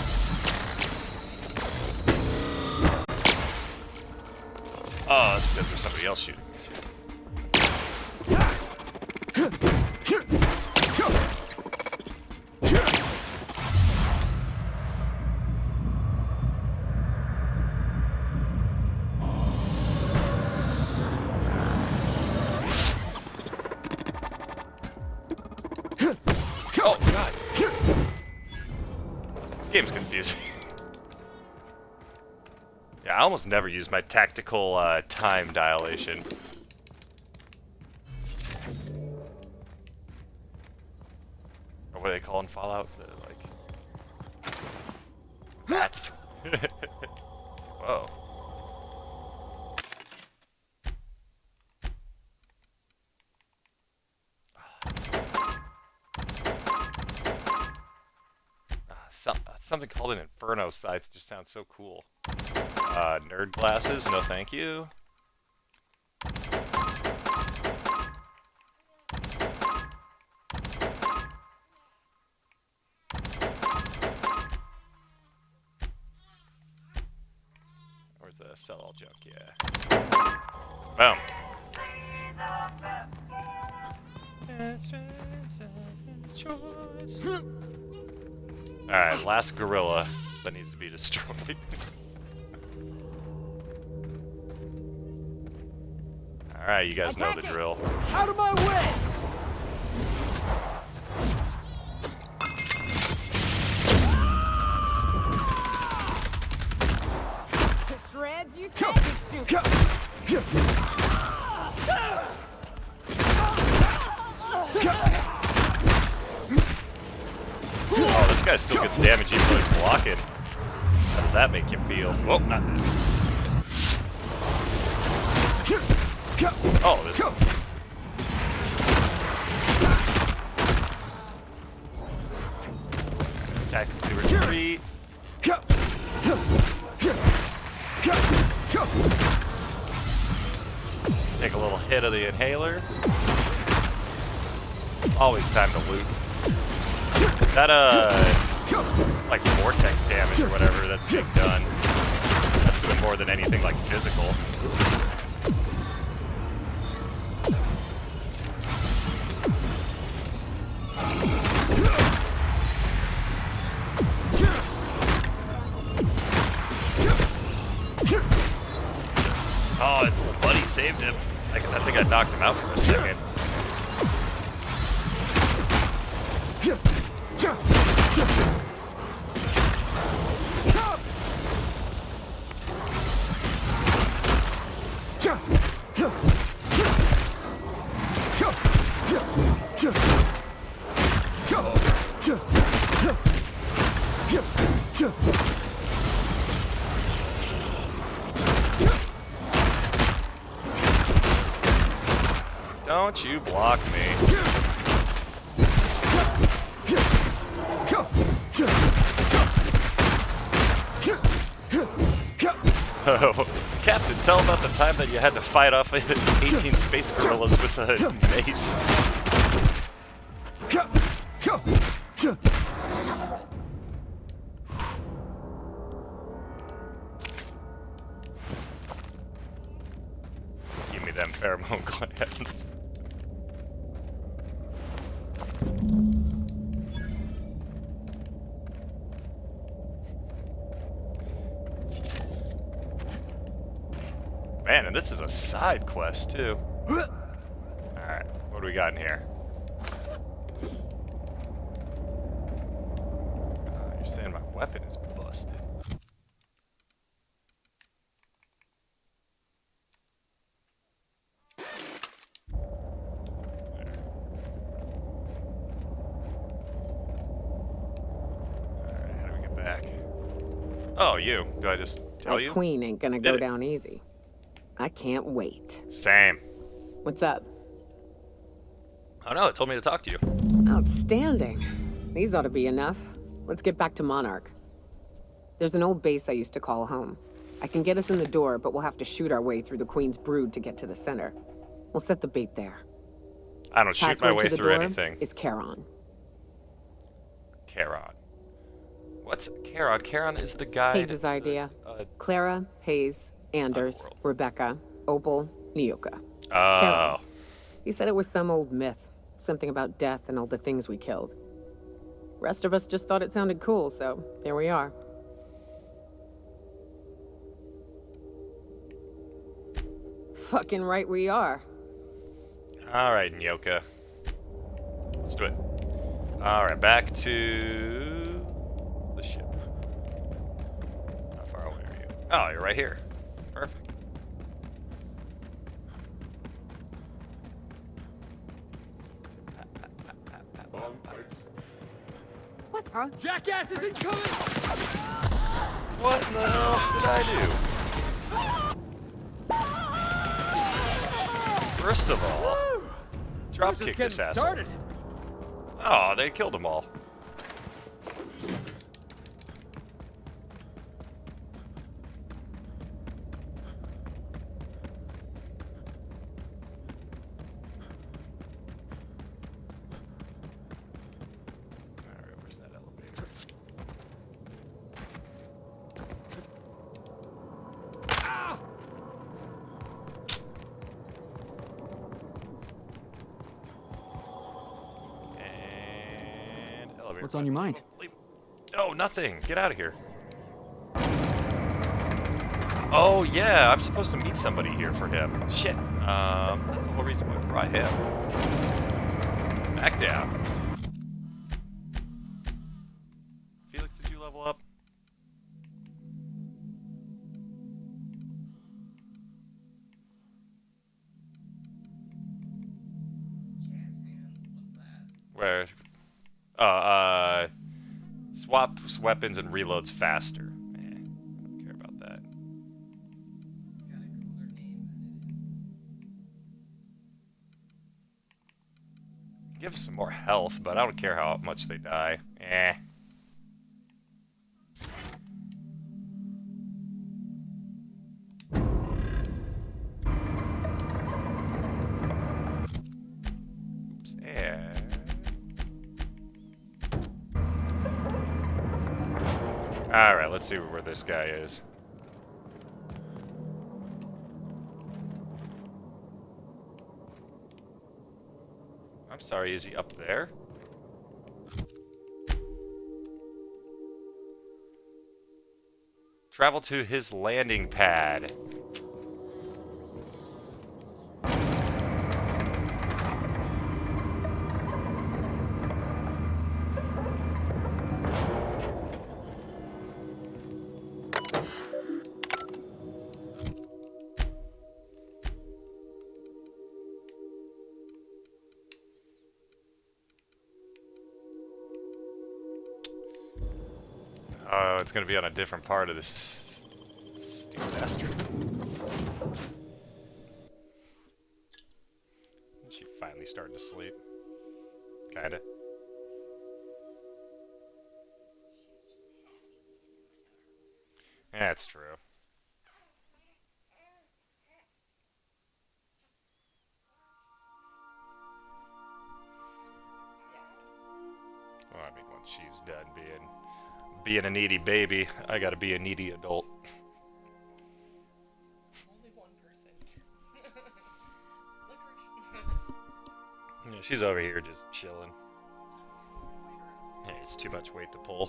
Oh, that's because there's somebody else shooting me too. Oh, God. using. Yeah, I almost never use my tactical time dilation. Or what do they call in Fallout? Like bats. Whoa. Something called an Inferno Scythe just sounds so cool. Nerd glasses, no thank you. Where's the sell all junk? Yeah. Boom. Alright, last gorilla that needs to be destroyed. Alright, you guys know the drill. Out of my way! Shreds, you said? Oh, this guy still gets damage even though he's blocking. How does that make you feel? Oh, not this. Oh, this. Tactically retreat. Take a little hit of the inhaler. Always time to loot. That, like vortex damage or whatever that's being done. That's doing more than anything like physical. Oh, his little buddy saved him. I think I knocked him out for a second. Don't you block me. Oh, Captain, tell about the time that you had to fight off 18 space gorillas with a mace. Give me them pheromone glands. Man, and this is a side quest, too. Alright, what do we got in here? You're saying my weapon is busted. Alright, how do we get back? Oh, you. Do I just tell you? That queen ain't gonna go down easy. I can't wait. Same. What's up? Oh no, it told me to talk to you. Outstanding. These ought to be enough. Let's get back to Monarch. There's an old base I used to call home. I can get us in the door, but we'll have to shoot our way through the Queen's brood to get to the center. We'll set the bait there. I don't shoot my way through anything. Is Charon. Charon. What's Charon? Charon is the guy. Hayes' idea. Clara, Hayes, Anders, Rebecca, Opal, Nyoka. Oh. Charon. He said it was some old myth. Something about death and all the things we killed. Rest of us just thought it sounded cool, so here we are. Fucking right we are. Alright, Nyoka. Let's do it. Alright, back to the ship. Oh, you're right here. Perfect. What? Huh? Jackass is incoming! What in the hell did I do? First of all, drop Just kick getting this asshole. started. Oh, they killed them all. Alright, where's that elevator? And elevator. What's on your mind? Oh, nothing. Get out of here. Oh, yeah, I'm supposed to meet somebody here for him. Shit. That's the whole reason why I brought him. Back down. Felix, did you level up? Where? Swaps weapons and reloads faster. I don't care about that. Give some more health, but I don't care how much they die. Eh. Oops, and... Alright, let's see where this guy is. I'm sorry, is he up there? Travel to his landing pad. Oh, it's gonna be on a different part of this stupid bastard. She finally started to sleep. Kinda. That's true. Well, I mean, once she's done being a needy baby, I gotta be a needy adult. Only one person. Yeah, she's over here just chilling. Hey, it's too much weight to pull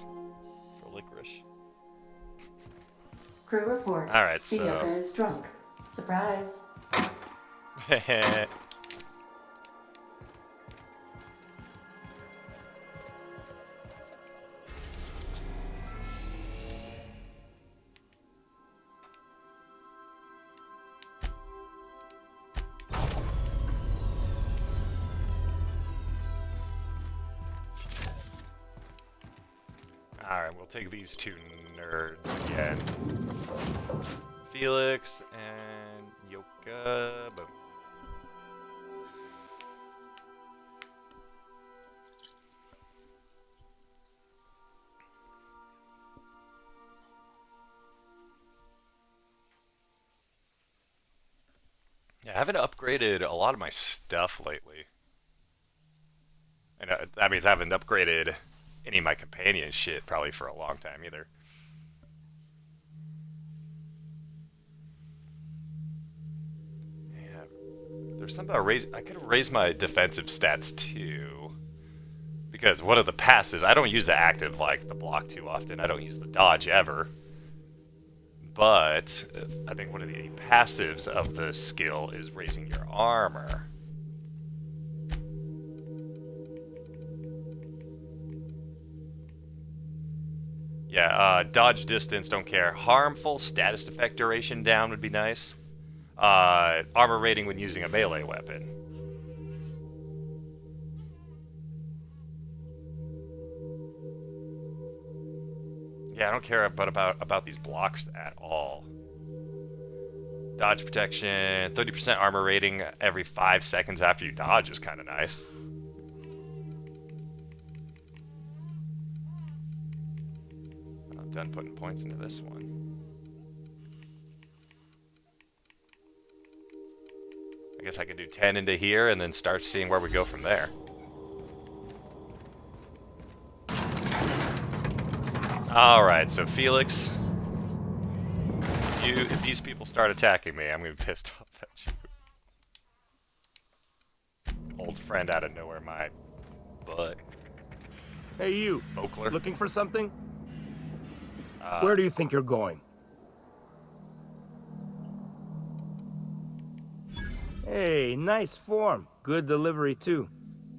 for licorice. Crew report. Alright, so... Nyoka is drunk. Surprise. Alright, we'll take these two nerds again. Felix and Nyoka. Boom. Yeah, I haven't upgraded a lot of my stuff lately. And that means I haven't upgraded any of my companion shit probably for a long time either. Yeah, there's something about I could have raised my defensive stats too. Because one of the passives, I don't use the active like the block too often. I don't use the dodge ever. But I think one of the passives of the skill is raising your armor. Yeah, Dodge distance, don't care. Harmful status effect duration down would be nice. Armor rating when using a melee weapon. Yeah, I don't care about these blocks at all. Dodge protection, 30% armor rating every 5 seconds after you dodge is kind of nice. I'm done putting points into this one. I guess I could do 10 into here and then start seeing where we go from there. Alright, so Felix, if these people start attacking me, I'm gonna be pissed off at you. Old friend out of nowhere, my butt. Hey, you. Oakler. Looking for something? Where do you think you're going? Hey, nice form. Good delivery, too.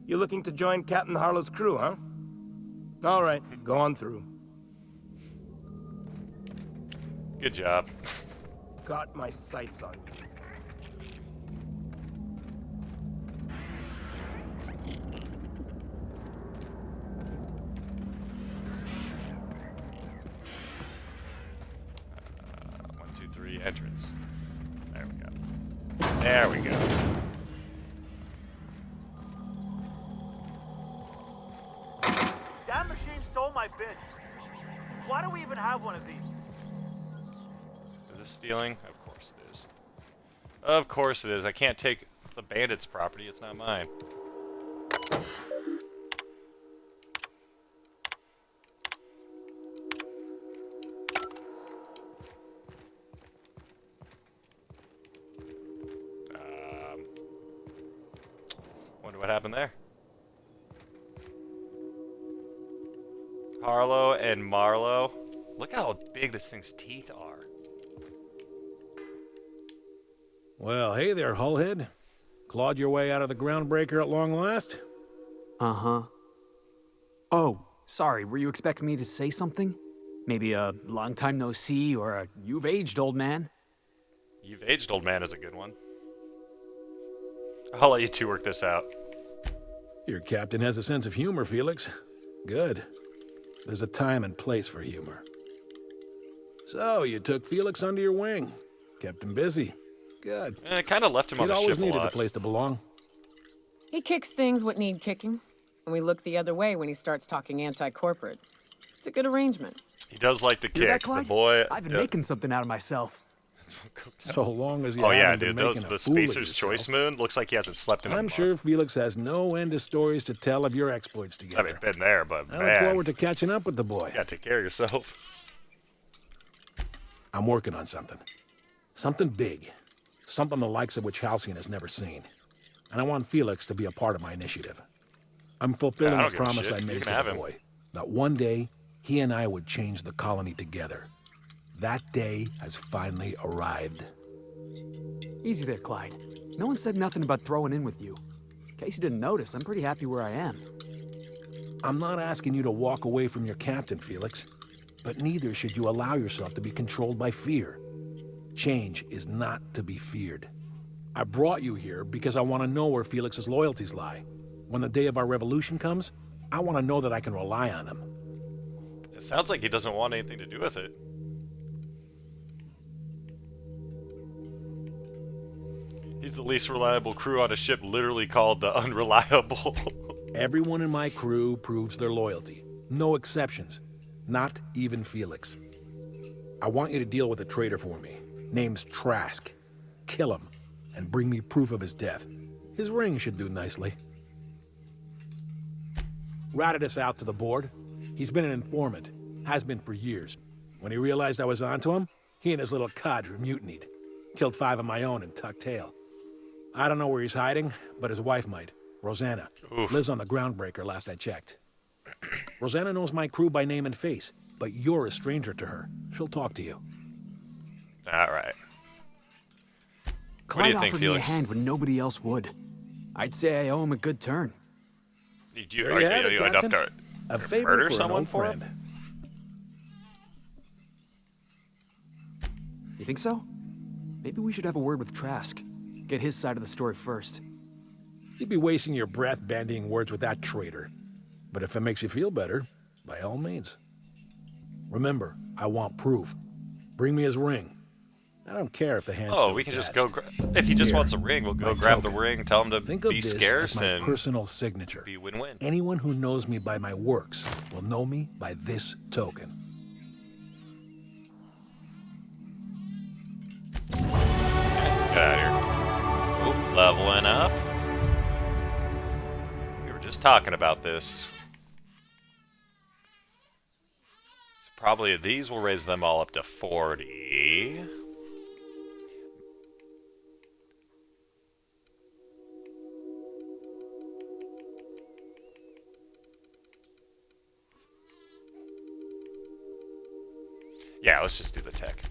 You looking to join Captain Harlow's crew, huh? All right, go on through. Good job. Got my sights on you. One, two, three, entrance. There we go. There we go. That machine stole my bits. Why do we even have one of these? Is this stealing? Of course it is. Of course it is. I can't take the bandit's property. It's not mine. Wonder what happened there. Harlow and Marlowe. Look how big this thing's teeth are. Well, hey there, Hullhead. Clawed your way out of the groundbreaker at long last? Uh-huh. Oh, sorry, were you expecting me to say something? Maybe a long time no see or a you've aged, old man? You've aged, old man is a good one. I'll let you two work this out. Your captain has a sense of humor, Felix. Good. There's a time and place for humor. So, you took Felix under your wing. Kept him busy. Good. And I kind of left him on He'd the always ship a needed lot. a place to belong. He kicks things what need kicking, and we look the other way when he starts talking anti-corporate. It's a good arrangement. He does like to Hear that, kick. The Clyde? boy. I've been making something out of myself. So long as you Oh yeah, haven't dude. been Those making the a fool of Spacer's Choice yourself. moon looks like he hasn't slept in a I'm month. sure Felix has no end of stories to tell of your exploits I together. mean, been there, but I man, look forward to catching up with the boy. you gotta take care of yourself. I'm working on something. Something big. Something the likes of which Halcyon has never seen. And I want Felix to be a part of my initiative. I'm fulfilling I a don't give a promise shit. I You made can to have the him. boy. That one day, he and I would change the colony together. That day has finally arrived. Easy there, Clyde. No one said nothing about throwing in with you. In case you didn't notice, I'm pretty happy where I am. I'm not asking you to walk away from your captain, Felix. But neither should you allow yourself to be controlled by fear. Change is not to be feared. I brought you here because I want to know where Felix's loyalties lie. When the day of our revolution comes, I want to know that I can rely on him. It sounds like he doesn't want anything to do with it. He's the least reliable crew on a ship literally called the Unreliable. Everyone in my crew proves their loyalty. No exceptions. Not even Felix. I want you to deal with a traitor for me. Name's Trask. Kill him, and bring me proof of his death. His ring should do nicely. Ratted us out to the board. He's been an informant. Has been for years. When he realized I was onto him, he and his little cadre mutinied. Killed 5 of my own and tucked tail. I don't know where he's hiding, but his wife might. Rosanna. Oof. Lives on the groundbreaker last I checked. Rosanna knows my crew by name and face, but you're a stranger to her. She'll talk to you. Alright. Clyde you think, offered me a Felix? hand when nobody else would. I'd say I owe him a good turn. Did you, There you have are it, you enough Captain. to A favor murder for someone an old for friend. him? You think so? Maybe we should have a word with Trask. Get his side of the story first. You'd be wasting your breath bandying words with that traitor. But if it makes you feel better, by all means. Remember, I want proof. Bring me his ring. I don't care if the hand's Oh, still we can attached. just go. If he just Here, wants a ring, we'll go my grab the token. ring, tell him to Think of be this scarce, as my and personal signature. be win-win. Anyone who knows me by my works will know me by this token. Get out of here. Oop, leveling up. We were just talking about this. So probably these will raise them all up to 40. Yeah, let's just do the tech.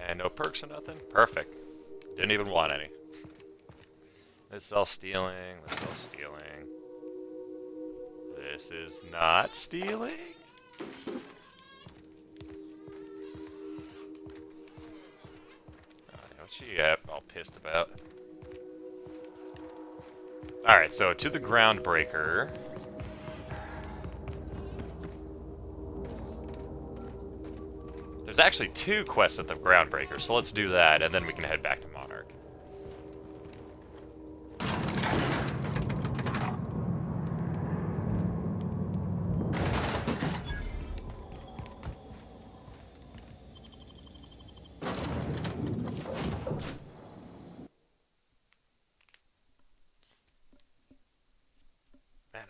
And no perks or nothing? Perfect. Didn't even want any. This is all stealing. This is all stealing. This is not stealing? What's she all pissed about? Alright, so to the Groundbreaker. There's actually 2 quests at the Groundbreaker, so let's do that, and then we can head back to Monarch.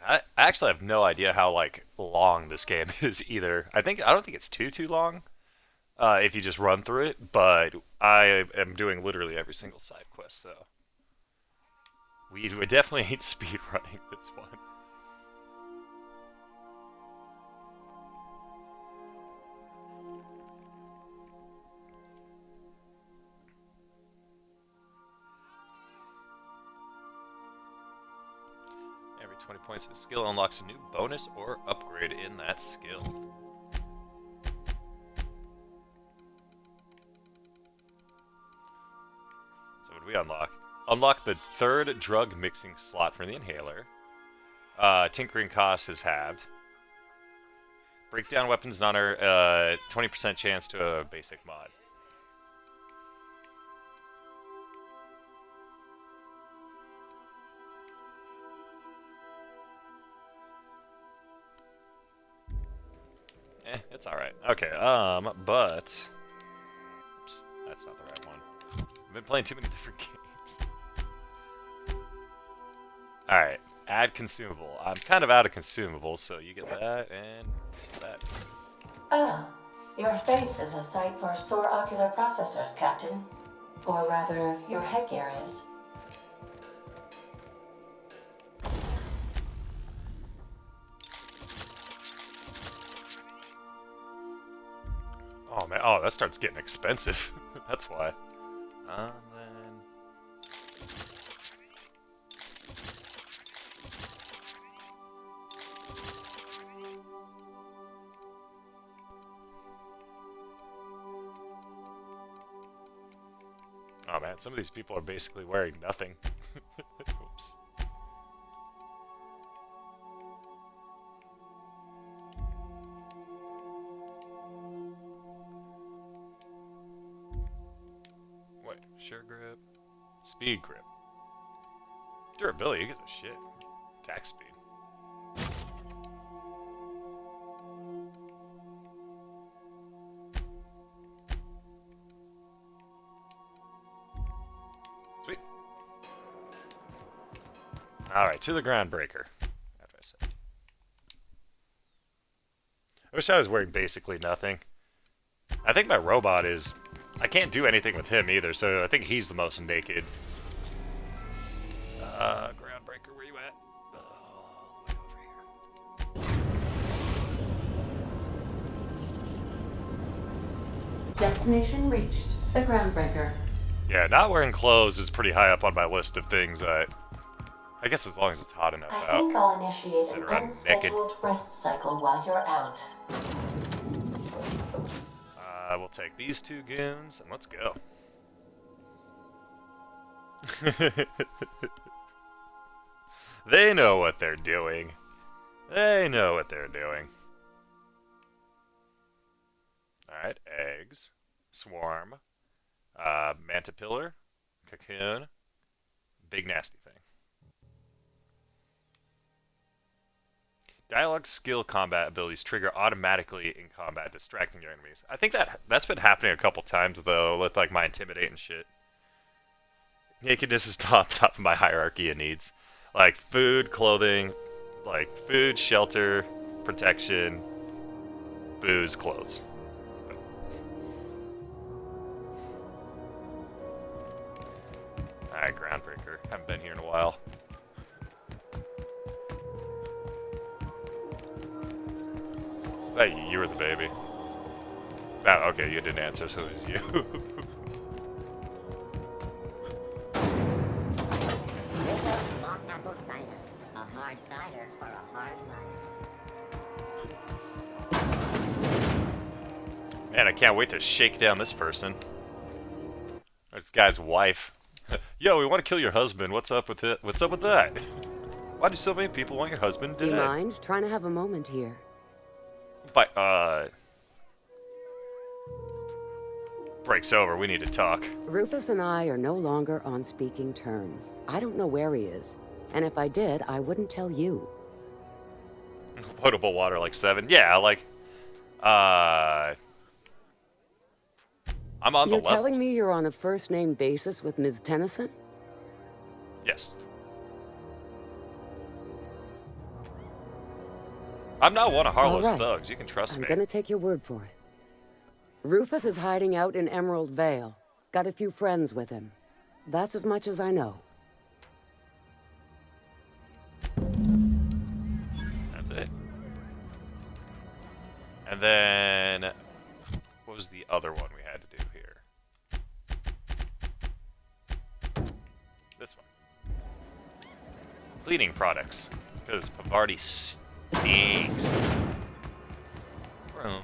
I actually have no idea how like long this game is either. I don't think it's too long if you just run through it, but I am doing literally every single side quest, so we would definitely need speed running this one. Every 20 points of skill unlocks a new bonus or upgrade in that skill. So what do we unlock? Unlock the 3rd drug mixing slot for the inhaler. Tinkering cost is halved. Break down weapons not 20% chance to a basic mod. It's alright. Okay, but... Oops, that's not the right one. I've been playing too many different games. Alright, add consumable. I'm kind of out of consumables, so you get that, and that. Ah, your face is a sight for sore ocular processors, Captain. Or rather, your headgear is. Oh man, oh that starts getting expensive. That's why. Then... Oh man, some of these people are basically wearing nothing. Oops. Wait, sure grip, speed grip, durability. Who gives a shit? Attack speed. Sweet. All right, to the Groundbreaker. I wish I was wearing basically nothing. I think my robot is... I can't do anything with him either, so I think he's the most naked. Groundbreaker, where you at? Oh, way over here. Destination reached. The Groundbreaker. Yeah, not wearing clothes is pretty high up on my list of things that I guess as long as it's hot enough I out. think I'll initiate Sit an around naked. unscheduled rest cycle while you're out. We'll take these 2 goons and let's go. They know what they're doing. They know what they're doing. Alright, eggs. Swarm. Mantipillar. Cocoon. Big nasty thing. Dialogue skill combat abilities trigger automatically in combat, distracting your enemies. I think that's been happening a couple times though, with like my intimidate and shit. Nakedness is top of my hierarchy of needs. Like food, clothing, like food, shelter, protection, booze, clothes. Alright, Groundbreaker. Haven't been here in a while. Hey, you were the baby. Oh, okay, you didn't answer, so it was you. This is long apple cider. A hard cider for a hard life. Man, I can't wait to shake down this person. This guy's wife. Yo, we want to kill your husband. What's up with it? What's up with that? Why do so many people want your husband dead? Do you mind trying to have a moment here? But, break's over. We need to talk. Rufus and I are no longer on speaking terms. I don't know where he is. And if I did, I wouldn't tell you. Potable water like 7. Yeah, like, I'm on You're the level. telling me you're on a first-name basis with Ms. Tennyson? Yes. I'm not one of Harlow's All right. thugs. You can trust I'm me. gonna take your word for it. Rufus is hiding out in Emerald Vale. Got a few friends with him. That's as much as I know. That's it. And then, what was the other one we had to do here? This one. Cleaning products. Because Parvati stinks. Boom.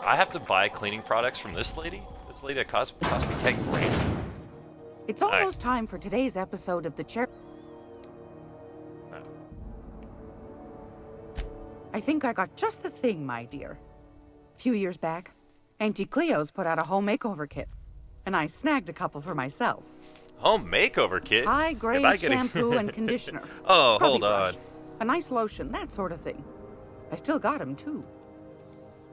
I have to buy cleaning products from this lady? This lady that cost me 10 grand. It's almost time for today's episode of the Chair. I think I got just the thing, my dear. A few years back, Auntie Cleo's put out a home makeover kit, and I snagged a couple for myself. Home makeover kit? High-grade shampoo and conditioner. Oh, Scrubby hold brush, on. a nice lotion, that sort of thing. I still got 'em, too.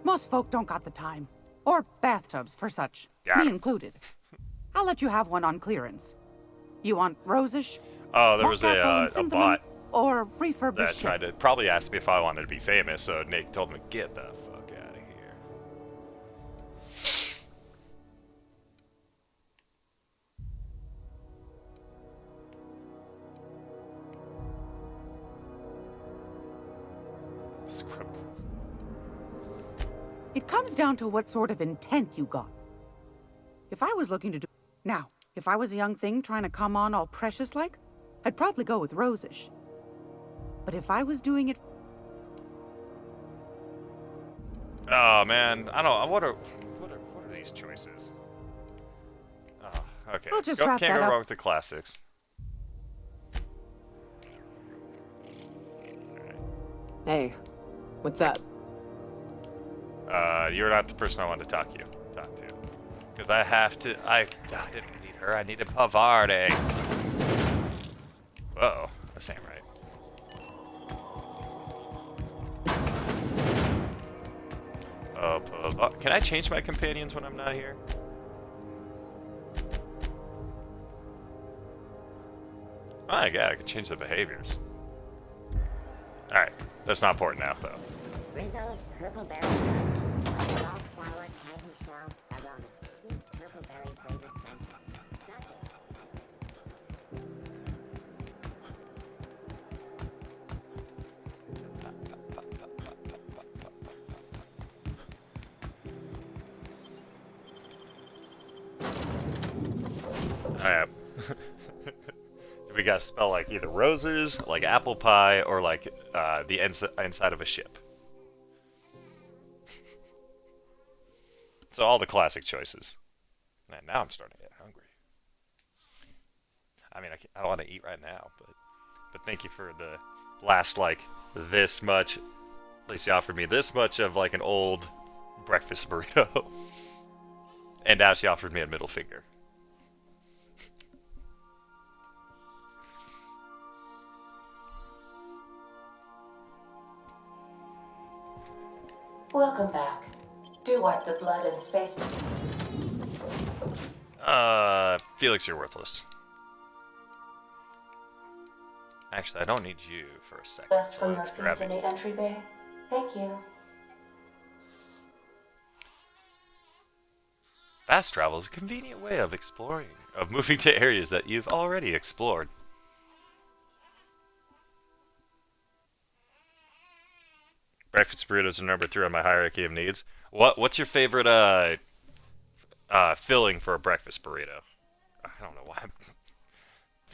Most folk don't got the time. Or bathtubs for such. Got Me 'em. included. I'll let you have one on clearance. You want rosish? Oh, there was mock apple and a cinnamon, bot or refurbished that tried to probably asked me if I wanted to be famous, so Nick told me, get the fuck out of here. Scrub. It comes down to what sort of intent you got. If I was looking to do... Now, if I was a young thing trying to come on all precious-like, I'd probably go with rosish. But if I was doing it... Oh man, I don't. What are these choices? Oh, okay. I'll just wrap can't that go up. wrong with the classics. Hey, what's up? You're not the person I wanted to talk to. Because I have to. I didn't need her. I needed Parvati. Whoa, this ain't right. Oh, can I change my companions when I'm not here? Oh, yeah, I can change the behaviors. Alright, that's not important now, though. Rizzo's purple berry punch. A soft flower candy shell around a sweet purple berry flavored scent. Snack it. Alright. We gotta spell like either roses, like apple pie, or like the inside of a ship. So all the classic choices. And now I'm starting to get hungry. I mean, I don't want to eat right now, but thank you for the last like this much. At least you offered me this much of like an old breakfast burrito, and now she offered me a middle finger. Welcome back. Do you want the blood and space? Felix, you're worthless. Actually, I don't need you for a second. Just So from your let's feet grab in these. the entry bay. Thank you. Fast travel is a convenient way of moving to areas that you've already explored. Breakfast burritos are number 3 on my hierarchy of needs. What's your favorite filling for a breakfast burrito? I don't know why I'm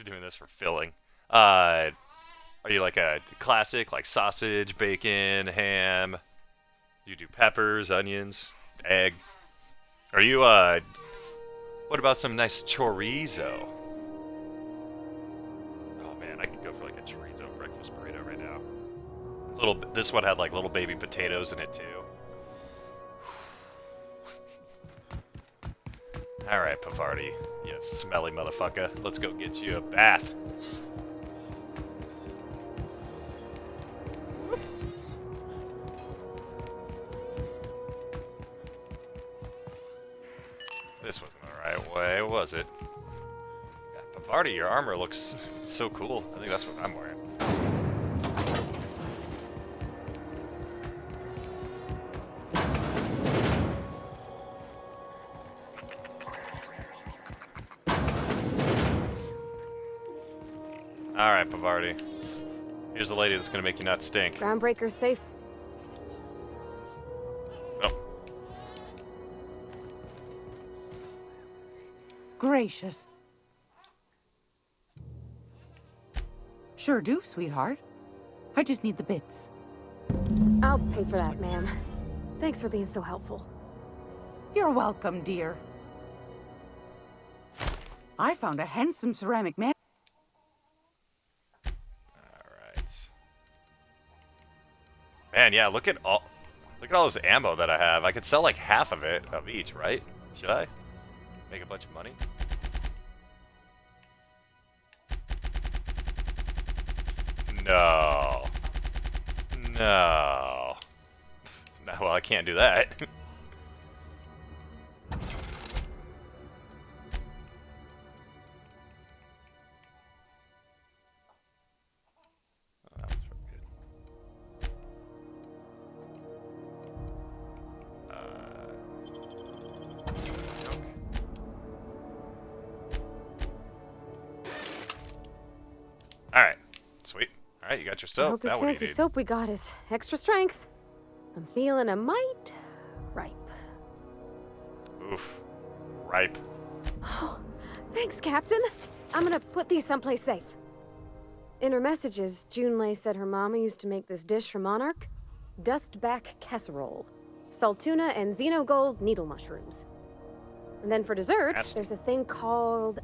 doing this for filling. Are you like a classic, like sausage, bacon, ham? You do peppers, onions, egg? Are you what about some nice chorizo? Oh man, I could go for like a chorizo breakfast burrito right now. This one had like little baby potatoes in it too. Alright, Parvati, you smelly motherfucker. Let's go get you a bath. This wasn't the right way, was it? Yeah, Parvati, your armor looks so cool. I think that's what I'm wearing. Alright, Parvati. Here's the lady that's gonna make you not stink. Groundbreaker's safe. Oh. Gracious. Sure do, sweetheart. I just need the bits. I'll pay for that, ma'am. Thanks for being so helpful. You're welcome, dear. I found a handsome ceramic man. Man, yeah, look at all this ammo that I have. I could sell like half of it, of each, right? Should I? Make a bunch of money? No. No. No, well, I can't do that. Alright, sweet. Alright, you got your I soap. hope this Now what do you fancy need? soap we got is extra strength. I'm feeling a mite ripe. Oof. Ripe. Oh, thanks, Captain. I'm gonna put these someplace safe. In her messages, Junlei said her mama used to make this dish for Monarch. Dustback casserole. Salt tuna and xenogold needle mushrooms. And then for dessert, there's a thing called,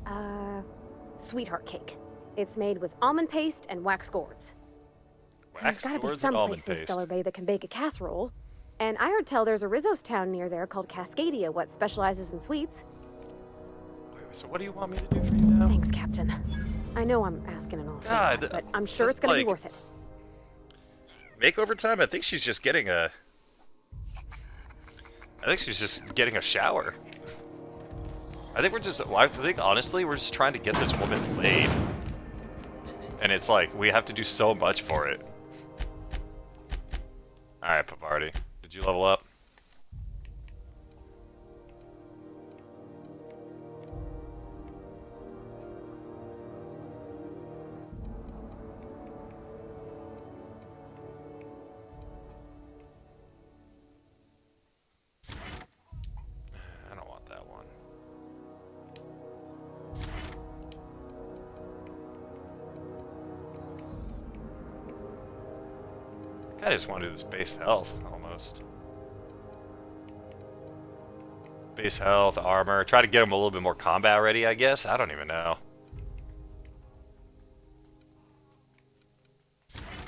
sweetheart cake. It's made with almond paste and wax gourds. There's gotta be some place in Stellar Bay that can bake a casserole. And I heard tell there's a Rizzo's town near there called Cascadia, what specializes in sweets. Wait, so what do you want me to do for you now? Thanks, Captain. I know I'm asking an awful lot, but I'm sure it's gonna be worth it. Makeover time? I think she's just getting a... shower. I think we're just... Well, I think, honestly, we're just trying to get this woman laid. And it's like, we have to do so much for it. Alright, Parvati. Did you level up? I don't want that one. I just want to do this base health, almost. Base health, armor. Try to get him a little bit more combat ready, I guess? I don't even know.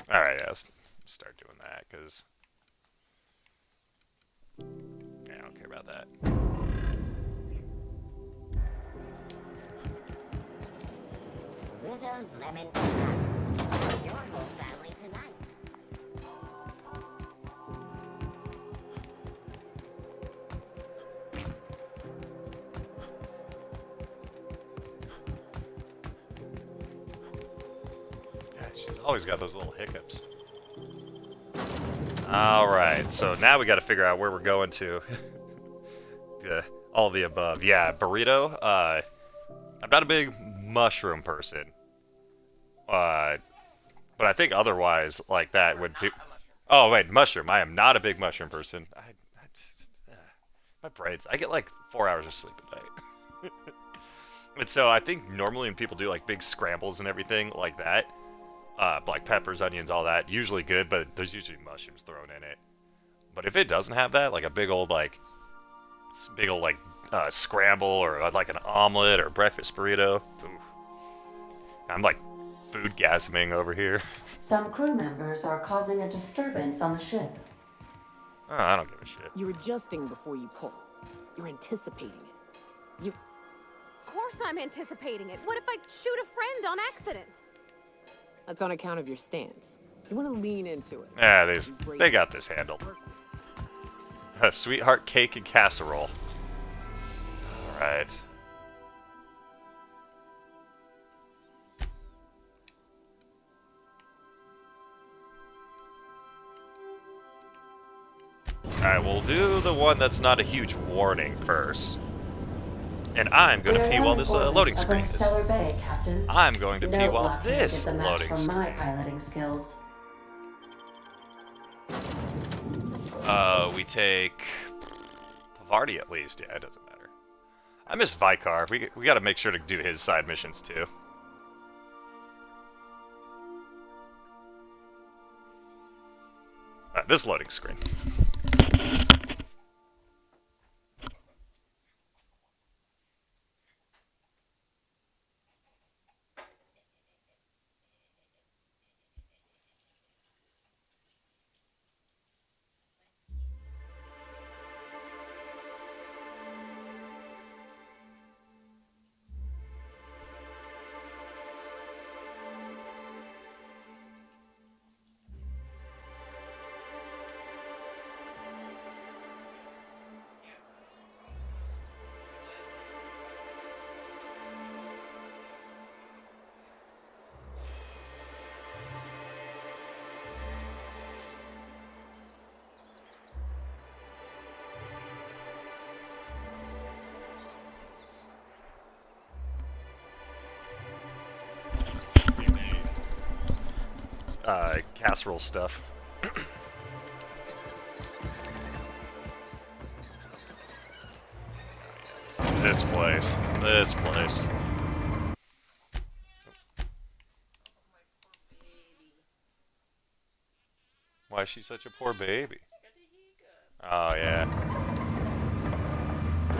Alright, yeah, let's start doing that, because... yeah, I don't care about that. Rizzo's lemon pie. Your whole family tonight. Yeah, she's always got those little hiccups. Alright, so now we gotta figure out where we're going to. Yeah, all the above. Yeah, burrito. I'm not a big mushroom person. But I think otherwise, like that would be... oh, wait, mushroom. I am not a big mushroom person. I just, my brains. I get like 4 hours of sleep a night. And so I think normally when people do like big scrambles and everything like that, black peppers, onions, all that, usually good, but there's usually mushrooms thrown in it. But if it doesn't have that, like a big old scramble or like an omelet or breakfast burrito, ooh, I'm like food gasming over here. Some crew members are causing a disturbance on the ship. Oh, I don't give a shit. You're adjusting before you pull. You're anticipating it. Of course I'm anticipating it. What if I shoot a friend on accident? That's on account of your stance. You want to lean into it. Yeah, they got this handled. Sweetheart cake and casserole. Alright. Alright, we'll do the one that's not a huge warning first. And I'm going to pee while this loading screen is. Bay, Captain. I'm going to pee No while blockade this is a match loading for screen. my piloting skills. We take Parvati at least. Yeah, it doesn't matter. I miss Vicar. We got to make sure to do his side missions too. This loading screen. Casserole stuff. This place. Why is she such a poor baby? Oh, yeah.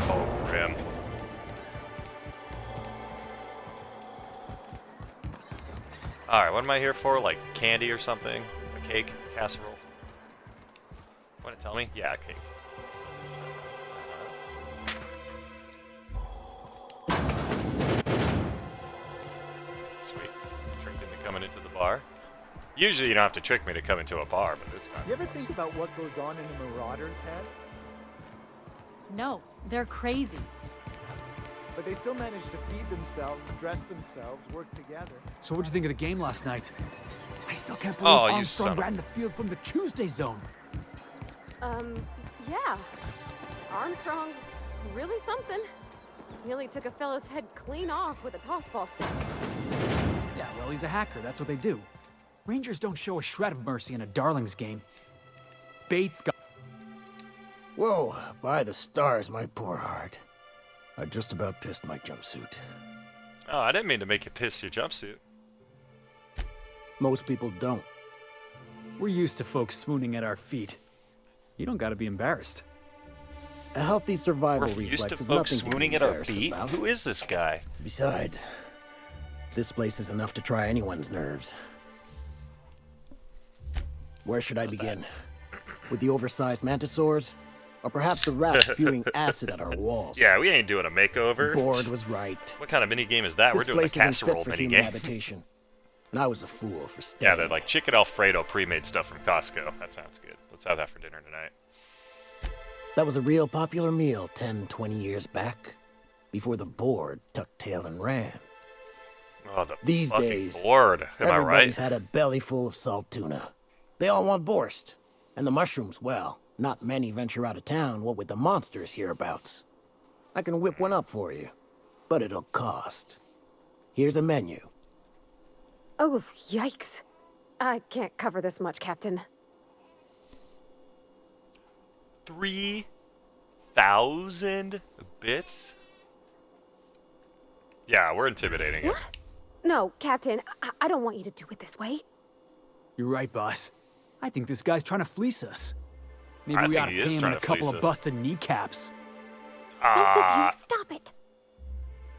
Oh, Rim. Alright, what am I here for? Like candy or something? A cake? Casserole? Want to tell me? Yeah, a cake. Sweet. Tricked into coming into the bar. Usually you don't have to trick me to come into a bar, but this time... You ever think about what goes on in a marauder's head? No, they're crazy. But they still manage to feed themselves, dress themselves, work together. So what'd you think of the game last night? I still can't Oh, believe you Armstrong son of- ran the field from the Tuesday zone. Yeah. Armstrong's really something. Nearly took a fella's head clean off with a tossball stick. Yeah, well, he's a hacker. That's what they do. Rangers don't show a shred of mercy in a Darlings game. Bates got... Whoa, by the stars, my poor heart. I just about pissed my jumpsuit. Oh, I didn't mean to make you piss your jumpsuit. Most people don't. We're used to folks swooning at our feet. You don't gotta be embarrassed. A healthy survival We're used reflex to is folks nothing to be swooning at our embarrassed feet? about. Who is this guy? Besides, this place is enough to try anyone's nerves. Where should I begin? With the oversized mantisaurs? Or perhaps the rats spewing acid at our walls? Yeah, we ain't doing a makeover. The board was right. What kind of minigame is that? This We're doing a place isn't casserole fit for human minigame. habitation. And I was a fool for staying. Yeah, they're like chicken Alfredo pre-made stuff from Costco. That sounds good. Let's have that for dinner tonight. That was a real popular meal 10, 20 years back. Before the board tucked tail and ran. Oh, the These fucking days, board. Am I right? everybody's had a belly full of salt tuna. They all want borscht. And the mushrooms, well, not many venture out of town, what with the monsters hereabouts. I can whip one up for you, but it'll cost. Here's a menu. Oh, yikes. I can't cover this much, Captain. 3,000 bits? Yeah, we're intimidating it. No, Captain, I don't want you to do it this way. You're right, boss. I think this guy's trying to fleece us. Maybe I we think ought to he pay is him trying in a to couple fleece of us. busted kneecaps. Both of you, stop it.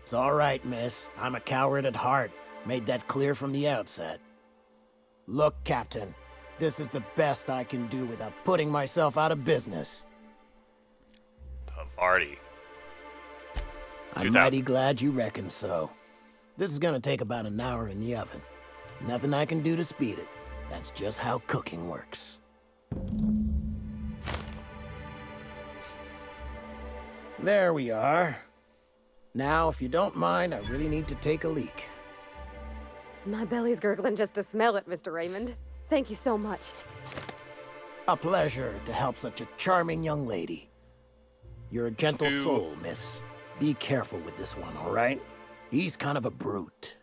It's all right, miss. I'm a coward at heart. Made that clear from the outset. Look, Captain, this is the best I can do without putting myself out of business. Parvati. I'm mighty glad you reckon so. This is gonna take about an hour in the oven. Nothing I can do to speed it. That's just how cooking works. There we are. Now, if you don't mind, I really need to take a leak. My belly's gurgling just to smell it, Mr. Raymond. Thank you so much. A pleasure to help such a charming young lady. You're a gentle soul, miss. Be careful with this one, all right? He's kind of a brute.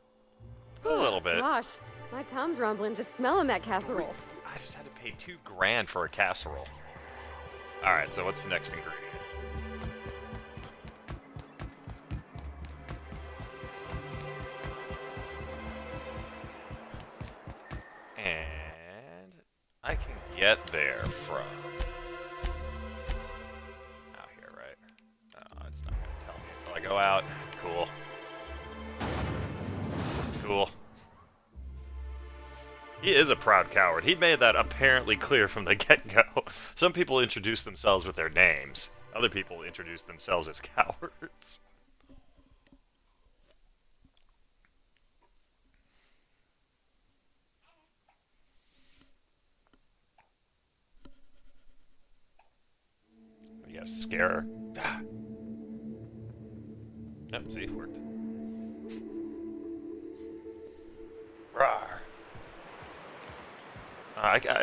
A little bit. Gosh, my tum's rumbling just smelling that casserole. I just had to pay $2 grand for a casserole. Alright, so what's the next ingredient? And I can get there from out here, right? Oh, it's not gonna tell me until I go out. Cool. Cool. He is a proud coward. He made that apparently clear from the get-go. Some people introduce themselves with their names. Other people introduce themselves as cowards. You gotta scare her. Yep, see, it worked. Rawr.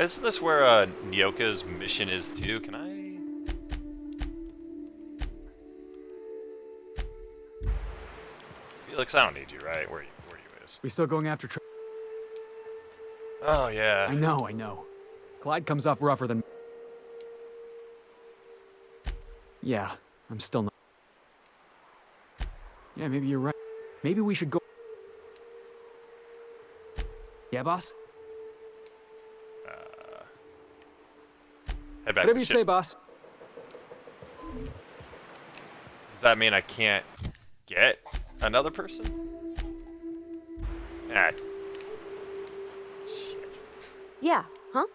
Isn't this where Nyoka's mission is too? Can I? Felix, I don't need you, right? Where you is? We still going after Oh yeah. I know. Clyde comes off rougher than... Yeah, I'm still not... Yeah, maybe you're right. Maybe we should go... Yeah, boss? Head back Whatever to you ship. say, boss. Does that mean I can't get another person? Ah. Shit. Yeah, huh?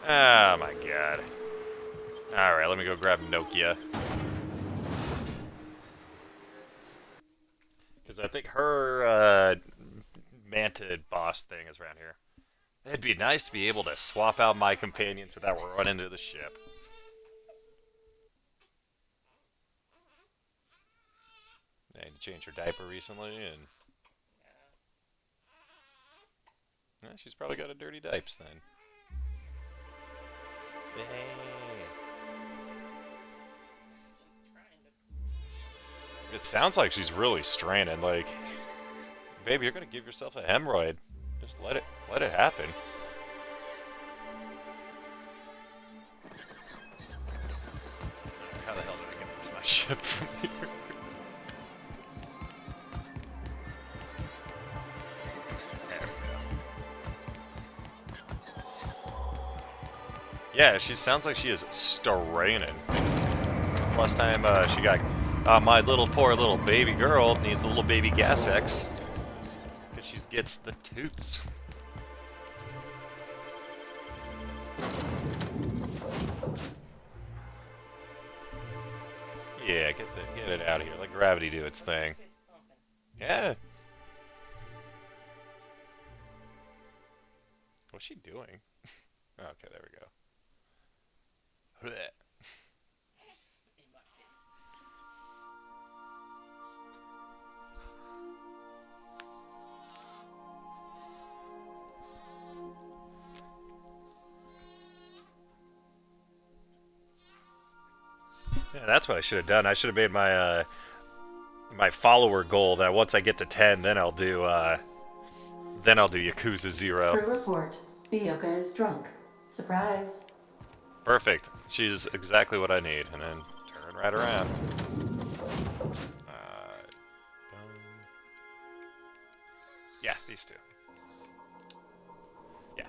Oh my god. Alright, let me go grab Nokia. Because I think her manta boss thing is around here. It'd be nice to be able to swap out my companions without running into the ship. I had to change her diaper recently, and yeah, she's probably got a dirty dipes then. It sounds like she's really straining. Like, baby, you're gonna give yourself a hemorrhoid. Just let it happen. How the hell did I get to my ship from here? Yeah, she sounds like she is straining. Last time she got, my poor little baby girl needs a little baby gas X. Because she gets the toots. Yeah, get it out of here. Let gravity do its thing. Yeah. What's she doing? Okay, there we go. Blech. Yeah, that's what I should have done. I should have made my my follower goal that once I get to 10, then I'll do Yakuza 0. Crew report. Nyoka is drunk. Surprise. Perfect. She's exactly what I need. And then turn right around. Yeah, these two. Yeah.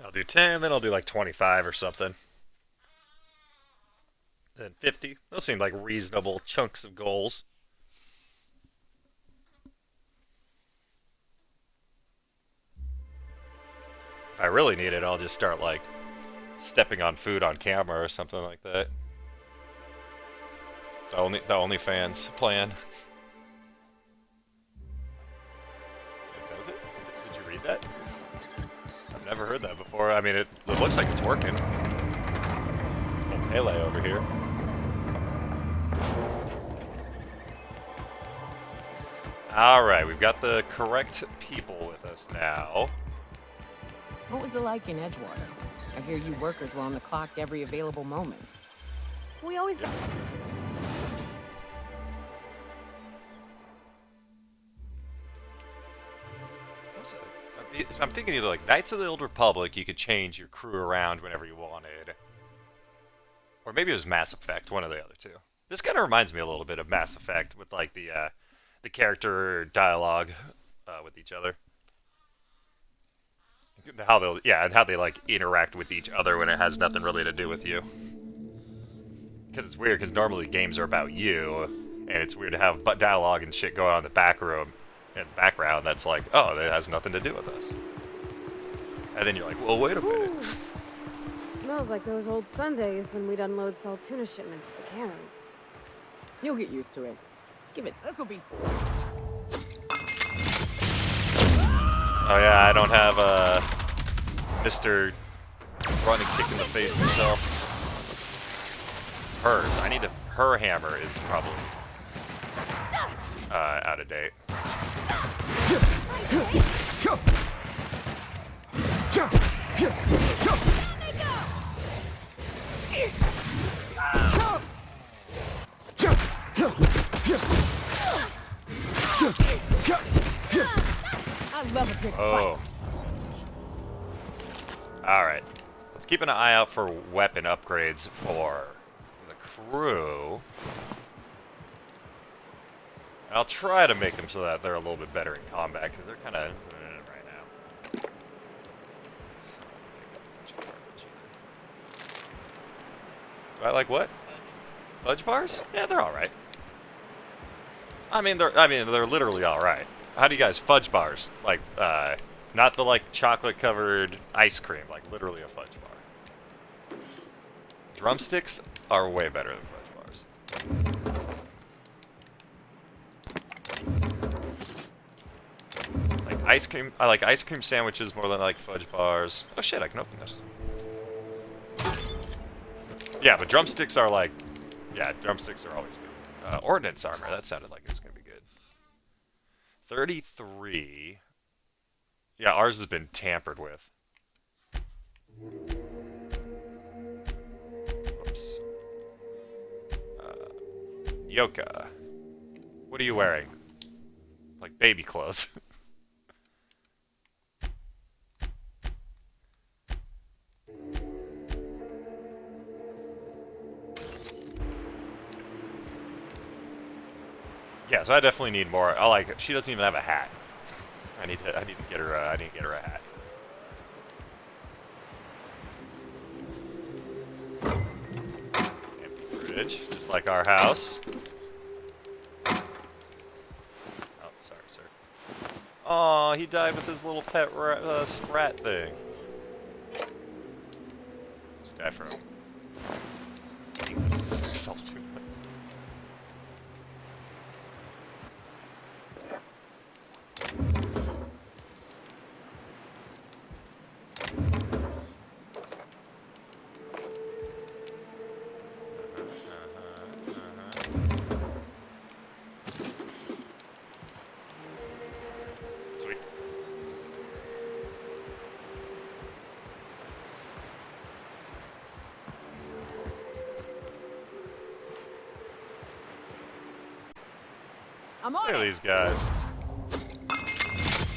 I'll do 10, then I'll do like 25 or something. Then 50. Those seem like reasonable chunks of goals. If I really need it, I'll just start like stepping on food on camera or something like that. The OnlyFans plan. Does it? Did you read that? I've never heard that before. I mean, it looks like it's working. Little Pele over here. Alright, we've got the correct people with us now. What was it like in Edgewater? I hear you workers were on the clock every available moment. We always got... I'm thinking either like Knights of the Old Republic, you could change your crew around whenever you wanted. Or maybe it was Mass Effect, one of the other two. This kind of reminds me a little bit of Mass Effect with like the character dialogue with each other. How they like interact with each other when it has nothing really to do with you. Because it's weird, because normally games are about you, and it's weird to have dialogue and shit going on in the background that's like, oh, that has nothing to do with us. And then you're like, well, wait a minute. Smells like those old Sundays when we'd unload salt tuna shipments at the cairn. You'll get used to it. Give it. This'll be. Oh yeah, I don't have Mr. Run and kick in the face myself. Hers. I need to. Her hammer is probably out of date. I love a good Oh. Alright. Let's keep an eye out for weapon upgrades for the crew. And I'll try to make them so that they're a little bit better in combat, because they're kind of right now. Do I like what? Fudge bars? Yeah, they're all right. I mean, they're literally all right. How do you guys fudge bars? Like, not the like chocolate-covered ice cream, like literally a fudge bar. Drumsticks are way better than fudge bars. Like ice cream, I like ice cream sandwiches more than I like fudge bars. Oh shit, I can open this. Yeah, but drumsticks are like, yeah, drumsticks are always good. Ordnance armor, that sounded like it was gonna be good. 33. Yeah, ours has been tampered with. Whoops. Nyoka. What are you wearing? Like baby clothes. Yeah, so I definitely need more. I like. She doesn't even have a hat. I need to get her. I need to get her a hat. Empty fridge, just like our house. Oh, sorry, sir. Oh, he died with his little pet rat thing. Did you die from? Sweet. I'm on Look at it. these guys.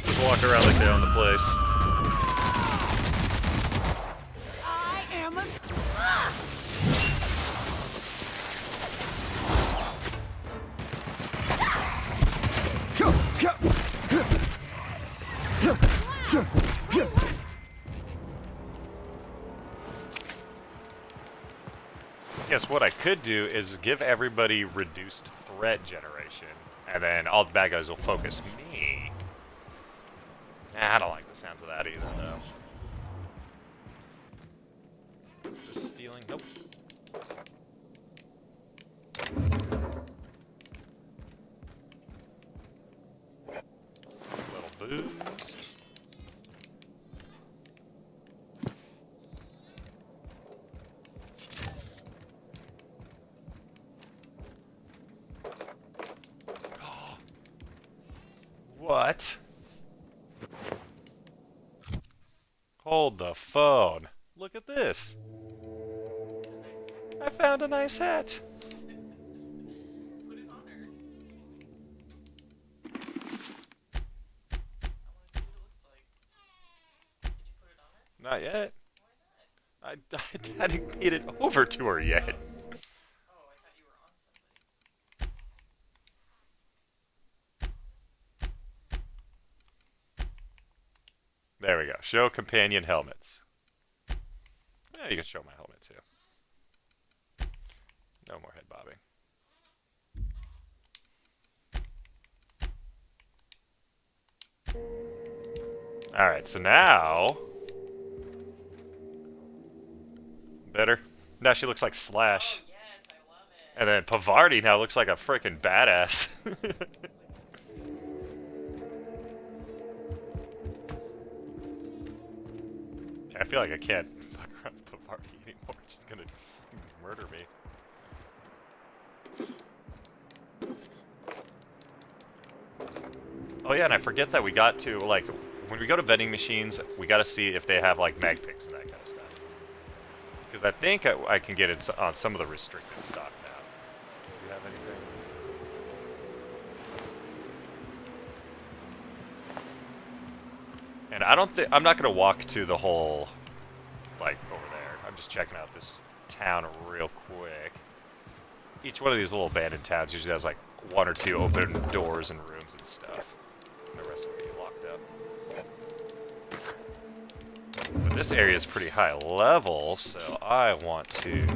Just walk around like they own the place. I am a... Guess what I could do is give everybody reduced threat generation, and then all the bad guys will focus me. Nah, I don't like the sounds of that either, though. Is this stealing? Nope. Little booze. What? Hold the phone. Look at this. I found a nice hat. Not yet. I hadn't made it over to her yet. There we go. Show companion helmets. Yeah, you can show my helmet too. No more head bobbing. Alright, so now... Better? Now she looks like Slash. Oh, yes, I love it. And then Parvati now looks like a frickin' badass. I feel like I can't fuck around with Parvati anymore. She's gonna murder me. Oh yeah, and I forget that we got to, like, when we go to vending machines, we gotta see if they have, like, mag picks and that kind of stuff. Because I think I can get it on some of the restricted stock now. Do you have anything? And I don't think, I'm not gonna walk to the whole, like, over there. I'm just checking out this town real quick. Each one of these little abandoned towns usually has, like, one or two open doors and rooms and stuff. And the rest will be locked up. But this area is pretty high level, so I want to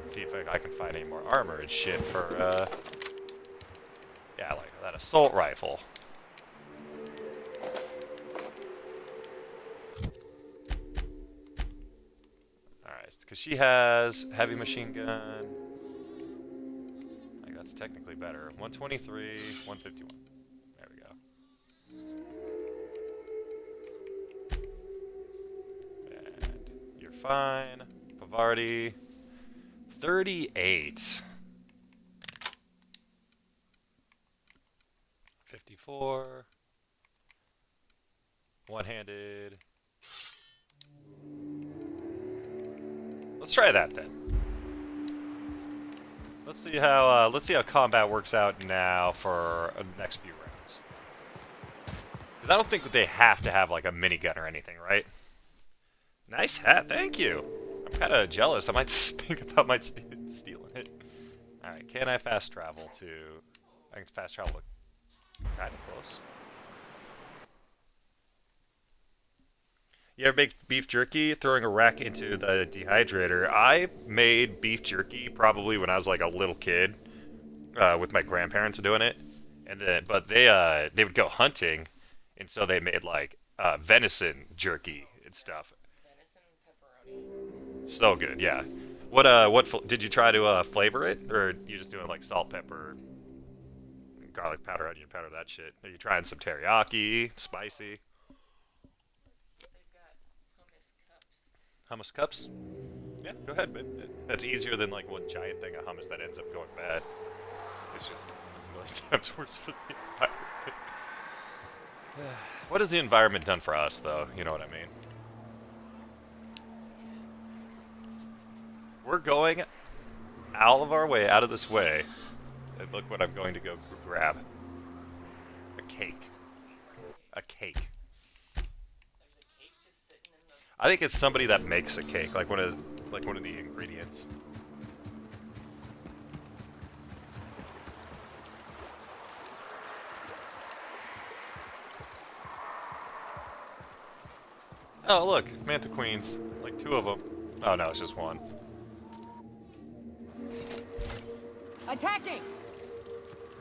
see if I can find any more armor and shit for, yeah, like that assault rifle. Alright, because she has heavy machine gun. Like, that's technically better. 123, 151. There we go. And you're fine. Parvati. 38. 54. One-handed. Let's try that then. Let's see how combat works out now for the next few rounds. Because I don't think that they have to have like a minigun or anything, right? Nice hat, thank you. I'm kind of jealous. I might think about stealing it. All right, can I fast travel to I think fast travel look kind of close. You ever make beef jerky? Throwing a rack into the dehydrator. I made beef jerky probably when I was like a little kid, with my grandparents doing it, and then but they would go hunting, and so they made like venison jerky and stuff. So good, yeah. What did you try to flavor it, or you just doing like salt, pepper, garlic powder, onion powder, that shit? Are you trying some teriyaki, spicy? Hummus cups? Yeah, go ahead, man. That's easier than like one giant thing of hummus that ends up going bad. It's just a million times worse for the environment. What has the environment done for us, though? You know what I mean? We're going out of our way, out of this way, and look what I'm going to go grab. A cake. A cake. I think it's somebody that makes a cake, like one of the ingredients. Oh look, Manta Queens, like 2 of them. Oh no, it's just 1. Attacking!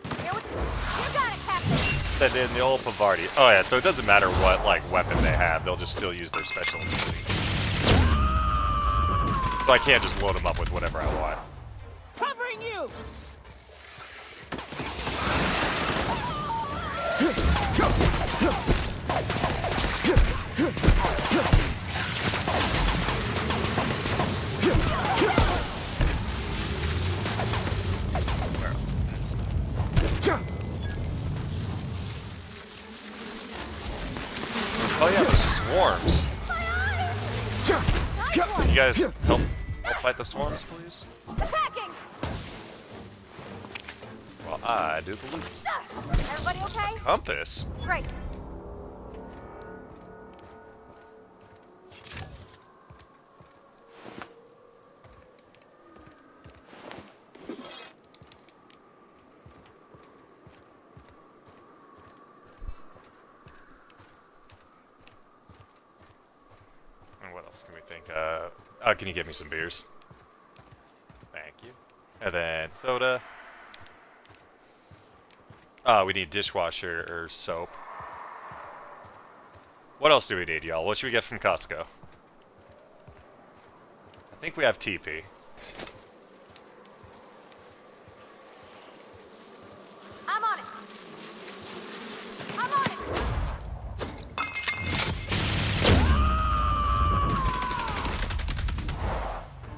You got it, Captain! Send in the old Parvati. Oh yeah, so it doesn't matter what like weapon they have, they'll just still use their special ability. So I can't just load them up with whatever I want. Covering you! Oh yeah, those swarms. You guys help fight the swarms, please? Attacking! Well, I do the loots. Everybody okay? Compass? Great. And what else can we think? Can you get me some beers? Thank you. And then soda. We need dishwasher or soap. What else do we need, y'all? What should we get from Costco? I think we have TP. I'm on it. I'm on it.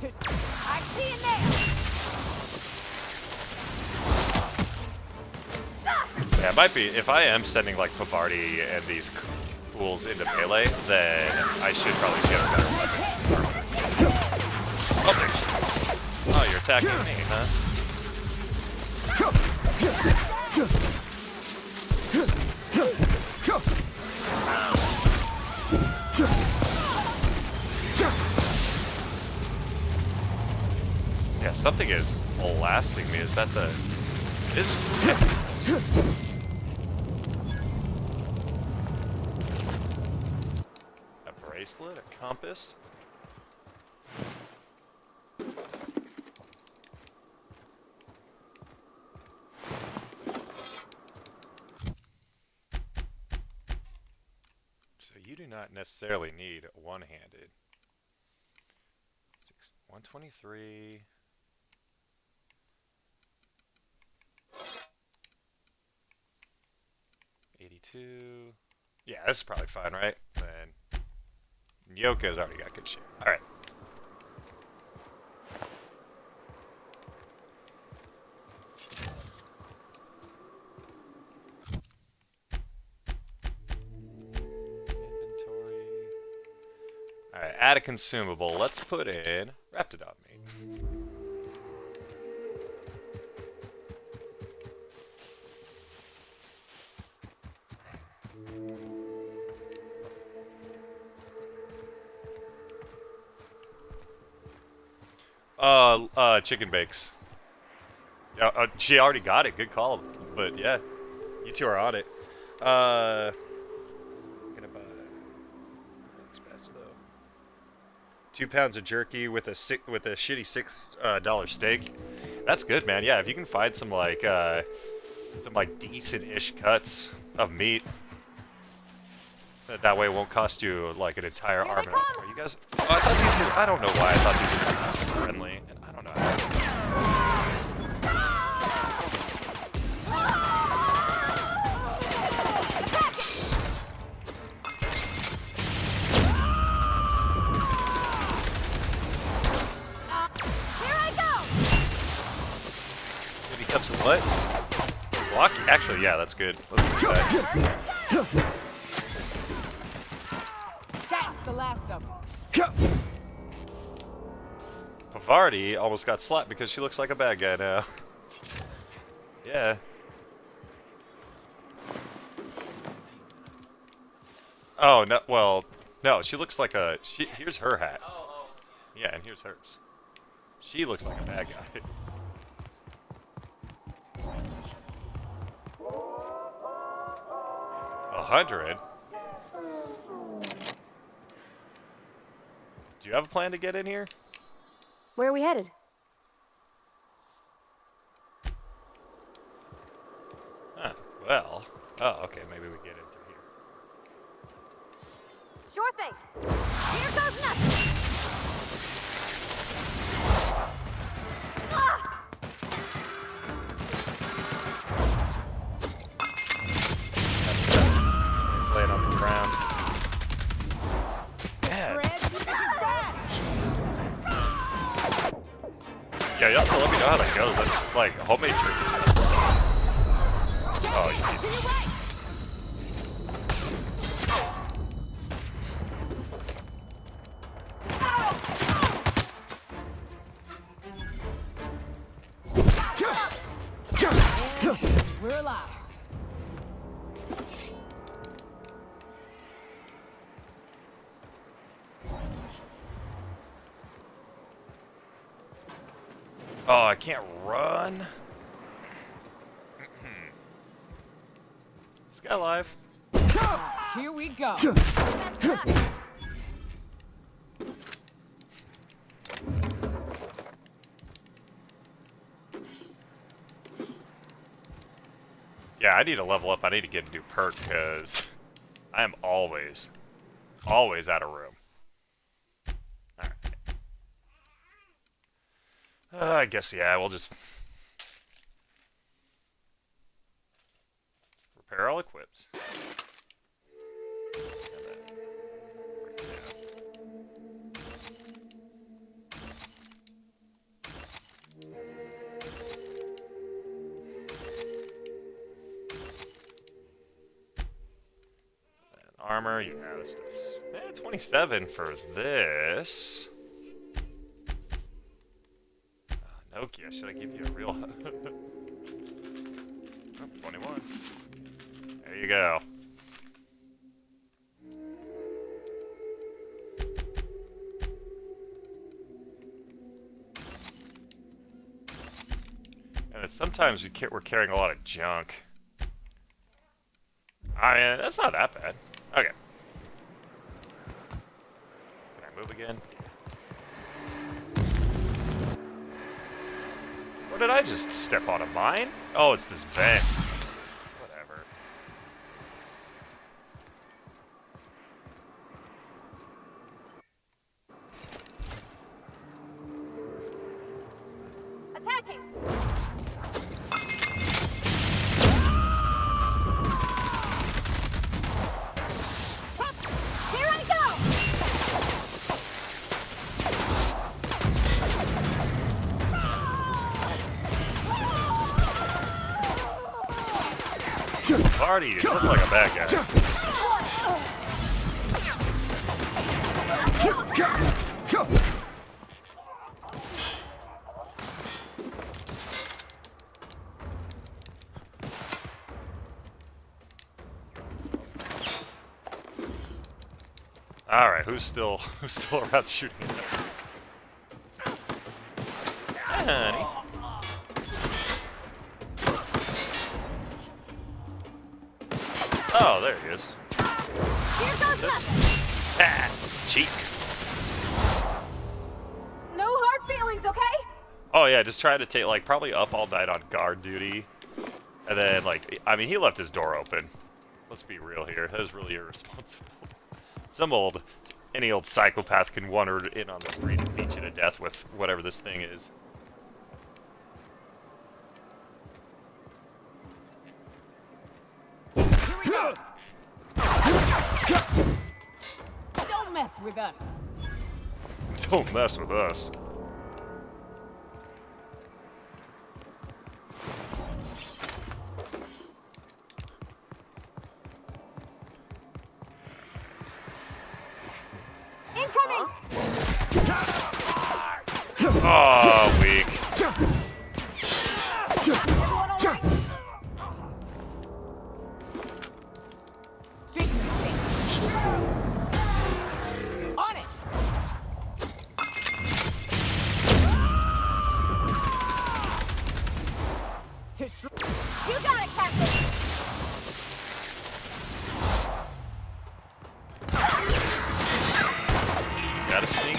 I see you now. Yeah, it might be. If I am sending like Parvati and these fools into melee, then I should probably get a better weapon. Oh, there she is. Oh, you're attacking me, huh? Yeah, something is blasting me. Is that the... A bracelet? A compass? So you do not necessarily need one-handed. 123... 82. Yeah, this is probably fine, right? Then Nyokas already got good shit. Alright. Inventory. Alright, add a consumable. Let's put in Raptidon meat. Chicken bakes. Yeah, she already got it. Good call. but yeah, you two are on it. Gonna buy next batch though. 2 pounds of jerky with a shitty $6 steak. That's good, man. Yeah, if you can find some like decent-ish cuts of meat, that way it won't cost you like an entire arm. Are you guys? Oh, I thought these were. I don't know why I thought these were friendly, and I don't know. Here I go! Maybe cups of what? Block? Actually, yeah, that's good. Let's do that. That's the last of them. Parvati almost got slapped because she looks like a bad guy now. Yeah. Oh, no, well, no, she looks like a... here's her hat. Yeah, and here's hers. She looks like a bad guy. $100? Do you have a plan to get in here? Where are we headed? Huh, well... Oh, okay, maybe we get in through here. Sure thing. Here goes nothing. Ah! He's laying on the ground. Dad. Yeah, you have to let me know how that goes. That's like homemade jerky. Oh, Jesus. We're alive. Oh, I can't run. This guy alive? Here we go. Yeah, I need to level up. I need to get a new perk because I am always out of room. Alright. I guess, yeah, we'll just repair all equipped. Armor, yeah, this stuff's 27 for this. Nokia, should I give you a real? Oh, 21. There you go. And it's sometimes we're carrying a lot of junk. I mean, that's not that bad. Okay. Can I move again? Or did I just step on a mine? Oh, it's this vent. Whatever. Attacking! Here I go! Party, you look like a bad guy. Alright, who's still around shooting at us? Hi, honey. Oh, there he is. Here goes nothing. Ah, cheek. No hard feelings, okay? Oh yeah, just try to take, like, probably up all night on guard duty. And then, like, I mean, he left his door open. Let's be real here. That was really irresponsible. Any old psychopath can wander in on the street and beat you to death with whatever this thing is. Here we go. Don't mess with us. Don't mess with us. Incoming! Oh, weak. Everyone all right? On it! You got it, Captain! Gotta sneak.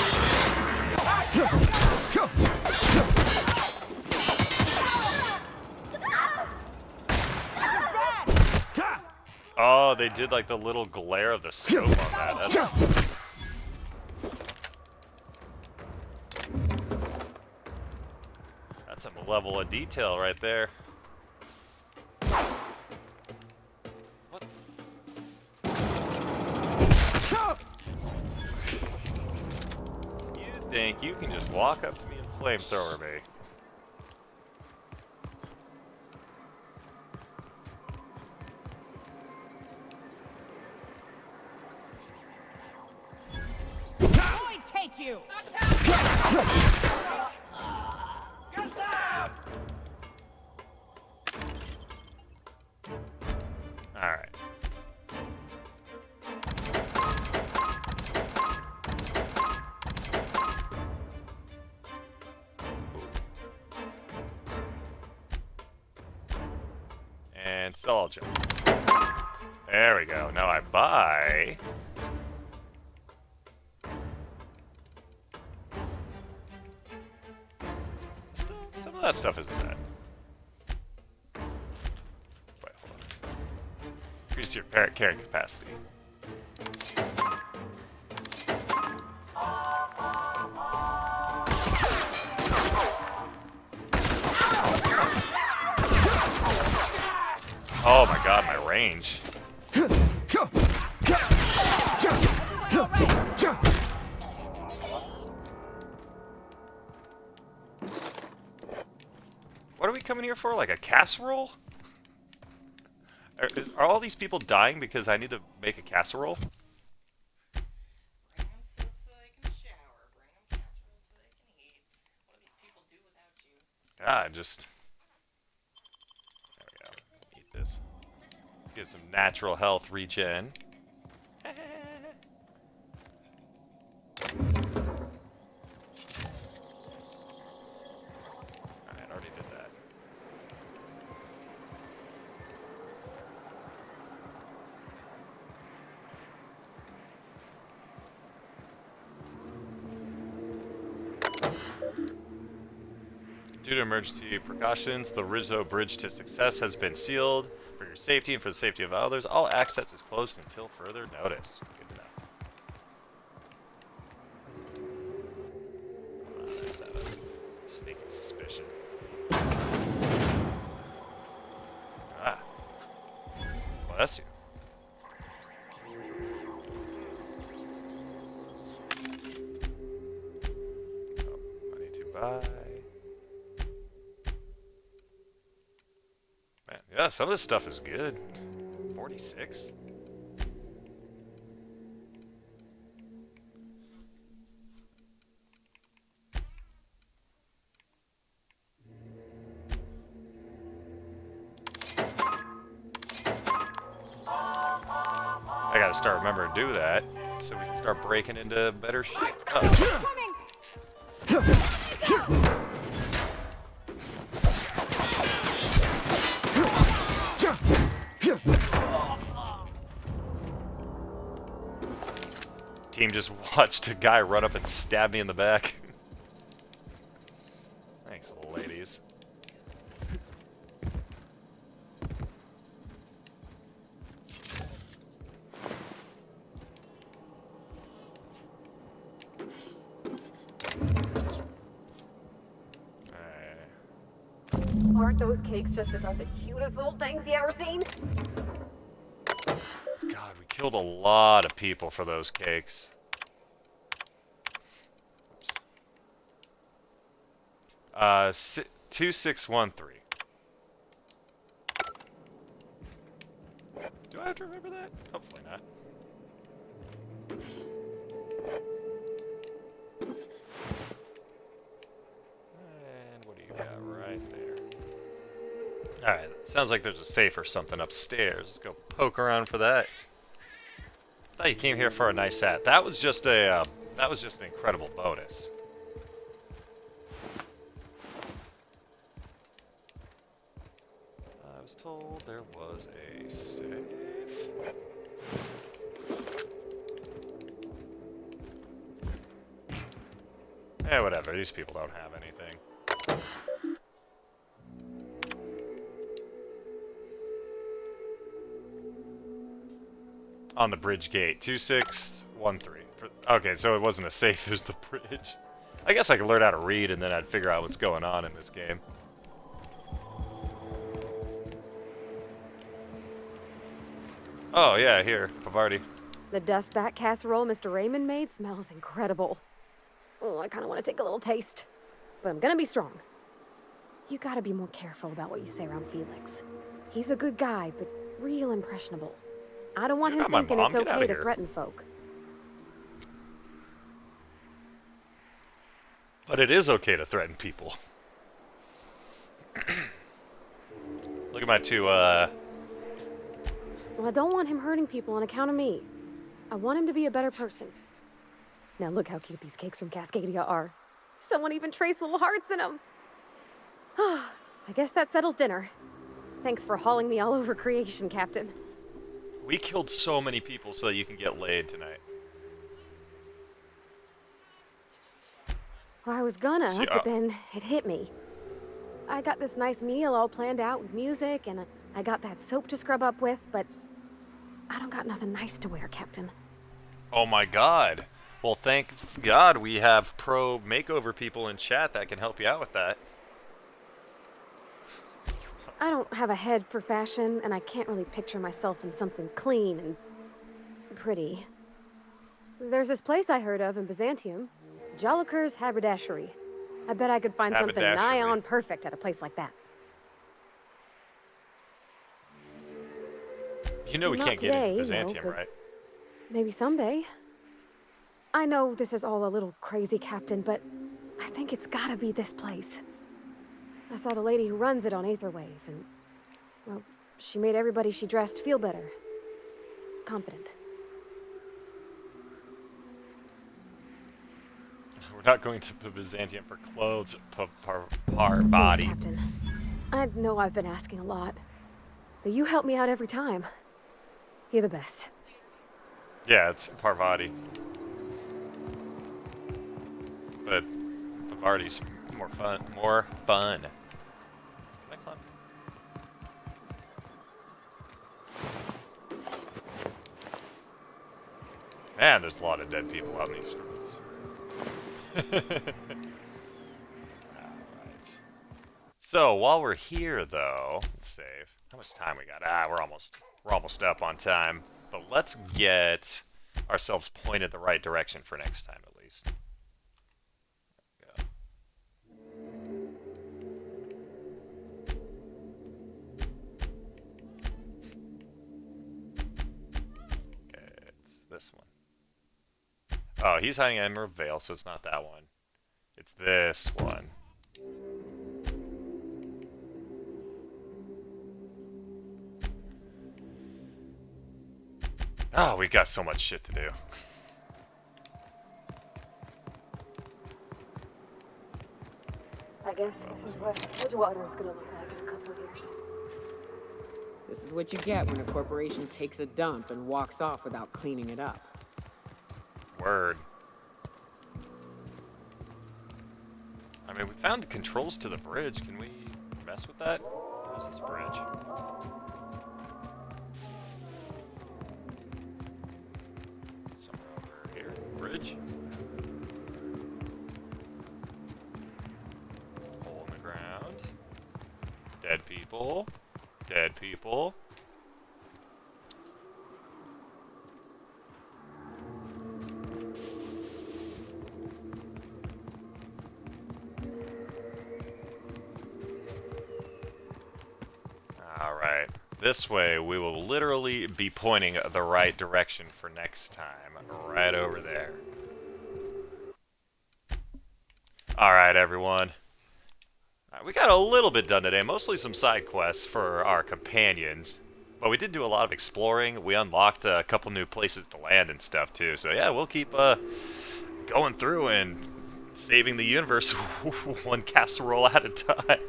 Oh, they did like the little glare of the scope on that. That's a level of detail right there. What? You think you can just walk up to me and flamethrower me? Take you! Alright. And sell jump. There we go. Now I buy. Some of that stuff isn't bad. Wait, hold on. Increase your carrying capacity. Oh my god, my range. What are we coming here for? Like a casserole? Are all these people dying because I need to make a casserole? God, just... There we go. Eat this. Get some natural health regen. Alright, already did that. Due to emergency precautions, the Rizzo Bridge to Success has been sealed. For your safety and for the safety of others, all access is closed until further notice. Good enough. I just have a sneaking suspicion. Ah. Well, that's you. Oh, I need to buy. Man, yeah, some of this stuff is good. 46? I gotta start remembering to do that so we can start breaking into better shit. Oh. Game just watched a guy run up and stab me in the back. Thanks, ladies. Aren't those cakes just about the cutest little things you ever seen? God, we killed a lot of people for those cakes. Oops. 2613. Do I have to remember that? Hopefully not. And what do you got right there? Alright, sounds like there's a safe or something upstairs. Let's go poke around for that. I thought you came here for a nice hat. That was just a, that was just an incredible bonus. I was told there was a safe. Eh, whatever. These people don't have anything. On the bridge gate. 2613. Okay, so it wasn't a safe, it was the bridge. I guess I could learn how to read and then I'd figure out what's going on in this game. Oh, yeah, here. Parvati. The dustback casserole Mr. Raymond made smells incredible. Oh, I kind of want to take a little taste. But I'm gonna be strong. You gotta be more careful about what you say around Felix. He's a good guy, but real impressionable. I don't want him thinking it's okay to threaten folk. But it is okay to threaten people. Look at my two, Well, I don't want him hurting people on account of me. I want him to be a better person. Now look how cute these cakes from Cascadia are. Someone even traced little hearts in them. I guess that settles dinner. Thanks for hauling me all over creation, Captain. We killed so many people so that you can get laid tonight. Well, I was gonna, but then it hit me. I got this nice meal all planned out with music, and I got that soap to scrub up with, but I don't got nothing nice to wear, Captain. Oh my god. Well, thank God we have pro makeover people in chat that can help you out with that. I don't have a head for fashion, and I can't really picture myself in something clean and pretty. There's this place I heard of in Byzantium, Joliker's Haberdashery. I bet I could find something nigh on perfect at a place like that. You know we can't get into Byzantium, right? Maybe someday. I know this is all a little crazy, Captain, but I think it's gotta be this place. I saw the lady who runs it on Aetherwave, and, well, she made everybody she dressed feel better. Confident. We're not going to Byzantium for clothes, Parvati. Thanks, Captain. I know I've been asking a lot, but you help me out every time. You're the best. Yeah, it's Parvati. But Parvati's more fun. More fun. Can I climb? Man, there's a lot of dead people out in these streets. Alright. So while we're here, though, let's save. How much time we got? We're almost up on time. But let's get ourselves pointed the right direction for next time, at least. This one. Oh, he's hiding in Emerald Vale, so it's not that one. It's this one. Oh, we got so much shit to do. I guess this is what Edgewater is gonna look like in a couple of years. This is what you get when a corporation takes a dump and walks off without cleaning it up. bird. I mean, we found the controls to the bridge. Can we mess with that? Where's this bridge? Somewhere over here. Bridge. Hole in the ground. Dead people. Dead people. Alright, this way we will literally be pointing the right direction for next time. Right over there. Alright, everyone. We got a little bit done today, mostly some side quests for our companions. But we did do a lot of exploring. We unlocked a couple new places to land and stuff too. So yeah, we'll keep going through and saving the universe one casserole at a time.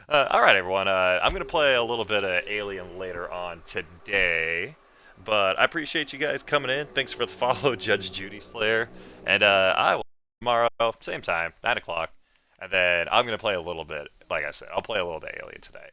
Alright everyone, I'm going to play a little bit of Alien later on today, but I appreciate you guys coming in. Thanks for the follow, Judge Judy Slayer, and I will tomorrow, same time, 9 o'clock, and then I'm going to play a little bit, like I said, I'll play a little bit of Alien today.